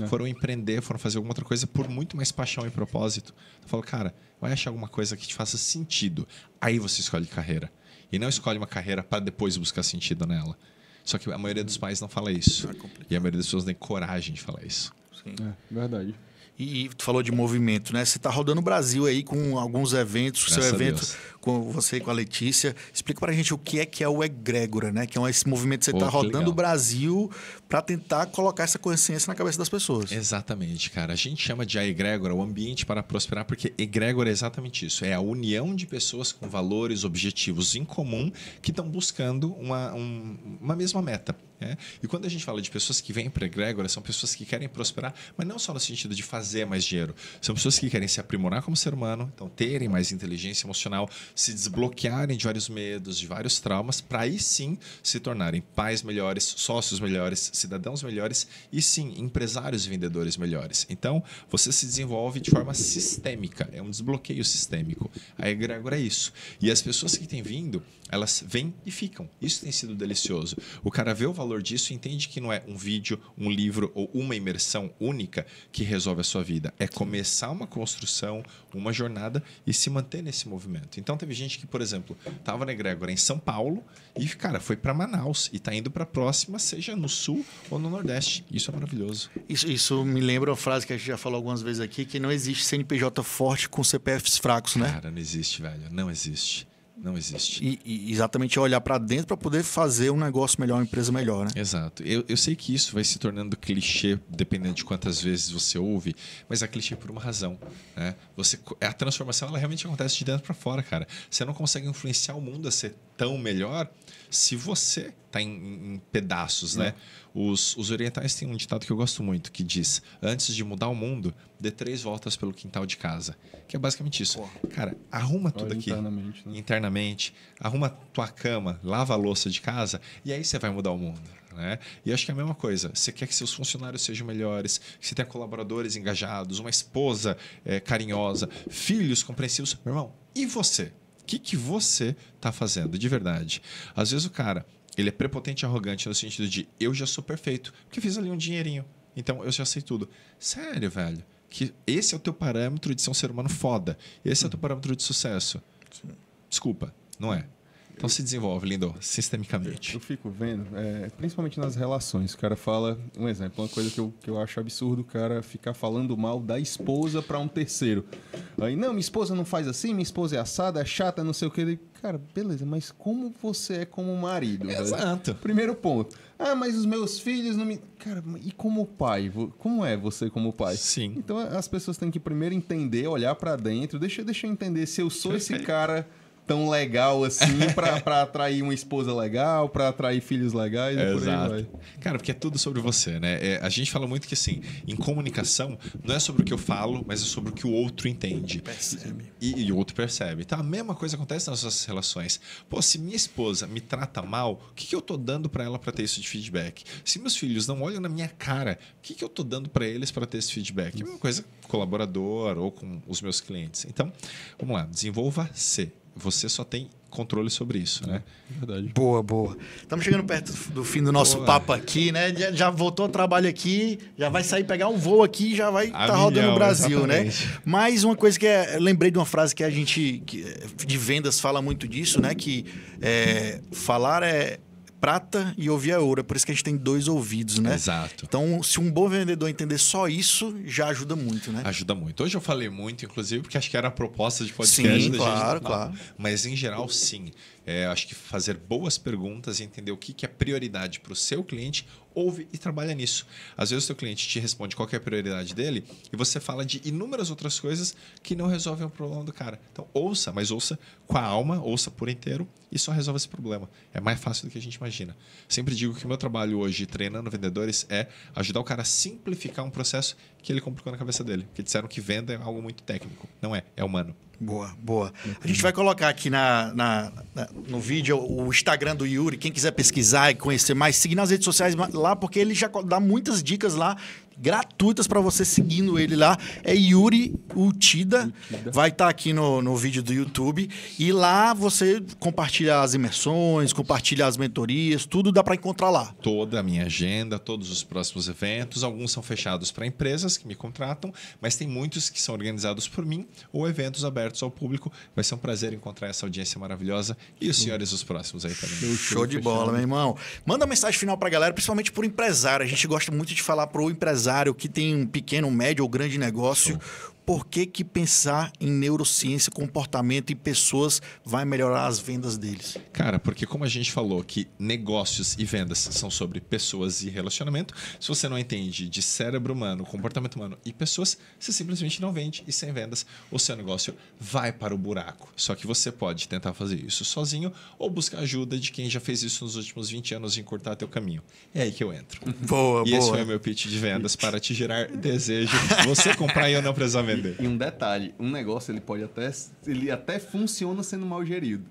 Foram empreender, foram fazer alguma outra coisa por muito mais paixão e propósito. Eu falo, cara, vai achar alguma coisa que te faça sentido. Aí você escolhe carreira. E não escolhe uma carreira para depois buscar sentido nela. Só que a maioria dos pais não fala isso. E a maioria das pessoas não tem coragem de falar isso. Sim. Verdade. E tu falou de movimento, né? Você está rodando o Brasil aí com alguns eventos, Graças seu a evento Deus. com você e com a Letícia. Explica pra gente o que é o Egrégora, né? Que é esse movimento que você está Que rodando legal. o Brasil para tentar colocar essa consciência na cabeça das pessoas. Exatamente, cara. A gente chama de a egrégora, o ambiente para prosperar, porque egrégora é exatamente isso. É a união de pessoas com valores, objetivos em comum que estão buscando uma mesma meta. Né? E quando a gente fala de pessoas que vêm para a egrégora, são pessoas que querem prosperar, mas não só no sentido de fazer mais dinheiro. São pessoas que querem se aprimorar como ser humano, então terem mais inteligência emocional, se desbloquearem de vários medos, de vários traumas, para aí sim se tornarem pais melhores, sócios melhores, cidadãos melhores e sim, empresários e vendedores melhores. Então, você se desenvolve de forma sistêmica, é um desbloqueio sistêmico. A egrégora é isso. E as pessoas que têm vindo, elas vêm e ficam. Isso tem sido delicioso. O cara vê o valor disso e entende que não é um vídeo, um livro ou uma imersão única que resolve a sua vida. É começar uma construção, uma jornada e se manter nesse movimento. Então, teve gente que, por exemplo, estava na egrégora em São Paulo e, cara, foi para Manaus e está indo para a próxima, seja no Sul ou no Nordeste. Isso é maravilhoso. Isso me lembra uma frase que a gente já falou algumas vezes aqui, que não existe CNPJ forte com CPFs fracos, né? Cara, não existe, velho. Não existe. Não existe. E exatamente olhar para dentro para poder fazer um negócio melhor, uma empresa melhor, né? Exato. Eu sei que isso vai se tornando clichê, dependendo de quantas vezes você ouve, mas é clichê por uma razão. Né? A transformação ela realmente acontece de dentro para fora, cara. Você não consegue influenciar o mundo a ser tão melhor se você está em pedaços, né? Os orientais têm um ditado que eu gosto muito, que diz, antes de mudar o mundo, dê 3 voltas pelo quintal de casa. Que é basicamente isso. Cara, arruma tudo aqui. Internamente, né? Internamente, arruma tua cama, lava a louça de casa, e aí você vai mudar o mundo. Né? E eu acho que é a mesma coisa. Você quer que seus funcionários sejam melhores, que você tenha colaboradores engajados, uma esposa carinhosa, filhos compreensivos. Meu irmão, e você? O que você está fazendo de verdade? Às vezes o cara ele é prepotente e arrogante no sentido de eu já sou perfeito, porque fiz ali um dinheirinho, então eu já sei tudo. Sério, velho? Que esse é o teu parâmetro de ser um ser humano foda. Esse é o teu parâmetro de sucesso. Sim. Desculpa, não é. Então se desenvolve, lindo, sistemicamente. Eu fico vendo, principalmente nas relações, o cara fala, um exemplo, uma coisa que eu acho absurdo, o cara ficar falando mal da esposa para um terceiro. Aí, não, minha esposa não faz assim, minha esposa é assada, é chata, não sei o que. Cara, beleza, mas como você é como marido? Exato. Velho? Primeiro ponto. Ah, mas os meus filhos não me... Cara, e como pai? Como é você como pai? Sim. Então as pessoas têm que primeiro entender, olhar para dentro, deixa eu entender se eu sou esse cara tão legal assim pra atrair uma esposa legal, pra atrair filhos legais e por aí vai. Cara, porque é tudo sobre você, né? A gente fala muito que assim, em comunicação não é sobre o que eu falo, mas é sobre o que o outro entende. Percebe. E o outro percebe. Então a mesma coisa acontece nas nossas relações. Pô, se minha esposa me trata mal, o que eu tô dando pra ela pra ter isso de feedback? Se meus filhos não olham na minha cara, o que eu tô dando pra eles pra ter esse feedback? É a mesma coisa com colaborador ou com os meus clientes. Então, vamos lá, desenvolva-se. Você só tem controle sobre isso, né? Verdade. Boa. Estamos chegando perto do fim do nosso papo aqui, né? Já voltou ao trabalho aqui, já vai sair pegar um voo aqui e já vai estar rodando o Brasil, exatamente. né? Mas uma coisa que lembrei de uma frase que a gente de vendas fala muito disso, né? Que falar é prata e ouvir é ouro. É por isso que a gente tem 2 ouvidos, né? Exato. Então, se um bom vendedor entender só isso, já ajuda muito, né? Ajuda muito. Hoje eu falei muito, inclusive, porque acho que era a proposta de podcast. Sim, da claro, gente, claro. Mas, em geral, sim. Acho que fazer boas perguntas e entender o que é prioridade para o seu cliente, ouve e trabalha nisso. Às vezes o seu cliente te responde qual que é a prioridade dele e você fala de inúmeras outras coisas que não resolvem o problema do cara. Então ouça, mas ouça com a alma, ouça por inteiro e só resolve esse problema. É mais fácil do que a gente imagina. Sempre digo que o meu trabalho hoje treinando vendedores é ajudar o cara a simplificar um processo que ele complicou na cabeça dele. Porque disseram que venda é algo muito técnico. Não é, é humano. Boa, boa. A gente vai colocar aqui no vídeo o Instagram do Yuri. Quem quiser pesquisar e conhecer mais, seguir nas redes sociais lá, porque ele já dá muitas dicas lá, gratuitas para você seguindo ele lá. É Yuri Uchida. Vai estar aqui no vídeo do YouTube. E lá você compartilha as imersões, compartilha as mentorias, tudo dá para encontrar lá. Toda a minha agenda, todos os próximos eventos. Alguns são fechados para empresas que me contratam, mas tem muitos que são organizados por mim ou eventos abertos ao público. Vai ser um prazer encontrar essa audiência maravilhosa e os senhores os próximos aí também. Show de bola, meu irmão. Manda uma mensagem final para a galera, principalmente para o empresário. A gente gosta muito de falar para o empresário que tem um pequeno, médio ou grande negócio. Por que pensar em neurociência, comportamento e pessoas vai melhorar as vendas deles? Cara, porque como a gente falou que negócios e vendas são sobre pessoas e relacionamento, se você não entende de cérebro humano, comportamento humano e pessoas, você simplesmente não vende e sem vendas o seu negócio vai para o buraco. Só que você pode tentar fazer isso sozinho ou buscar ajuda de quem já fez isso nos últimos 20 anos e encurtar teu caminho. É aí que eu entro. Boa, e esse foi o meu pitch de vendas para te gerar desejo, você comprar e eu não precisar vender. E um detalhe, um negócio ele até funciona sendo mal gerido,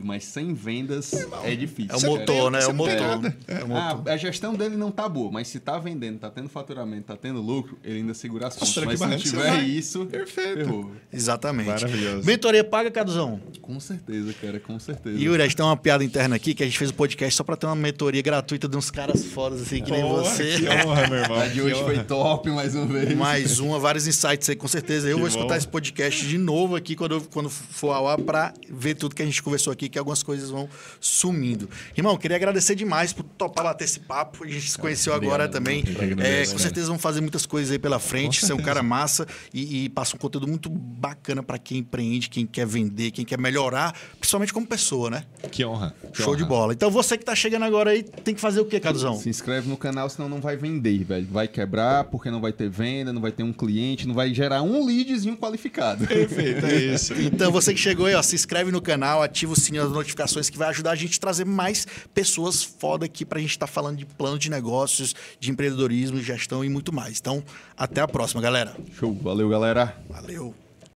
mas sem vendas é difícil. É o motor, né? É o motor. A gestão dele não tá boa, mas se tá vendendo, tá tendo faturamento, tá tendo lucro, ele ainda segura as contas. Mas se não tiver isso, ferrou. Exatamente. Maravilhoso. Mentoria paga, Caduzão? Com certeza, cara, com certeza. Yuri, a gente tem uma piada interna aqui que a gente fez um podcast só pra ter uma mentoria gratuita de uns caras fodas assim, que nem você. Que honra, meu irmão. A de hoje foi top, mais uma vez. Mais uma, vários insights aí, com certeza. Eu vou escutar esse podcast de novo aqui quando for ao ar pra ver tudo que a gente conversou aqui, que algumas coisas vão sumindo. Irmão, queria agradecer demais por topar bater esse papo. A gente se conheceu agora também. Com certeza vamos fazer muitas coisas aí pela frente. Você é um cara massa e passa um conteúdo muito bacana pra quem empreende, quem quer vender, quem quer melhorar, principalmente como pessoa, né? Que honra. Show de bola. Então você que tá chegando agora aí, tem que fazer o quê, Caduzão? Se inscreve no canal, senão não vai vender, velho. Vai quebrar, porque não vai ter venda, não vai ter um cliente, não vai gerar um leadzinho qualificado. Perfeito, é isso. Então você que chegou aí, ó, se inscreve no canal, ativa o sininho das notificações que vai ajudar a gente a trazer mais pessoas foda aqui pra gente estar falando de plano de negócios, de empreendedorismo, gestão e muito mais. Então, até a próxima, galera. Show, valeu, galera. Valeu.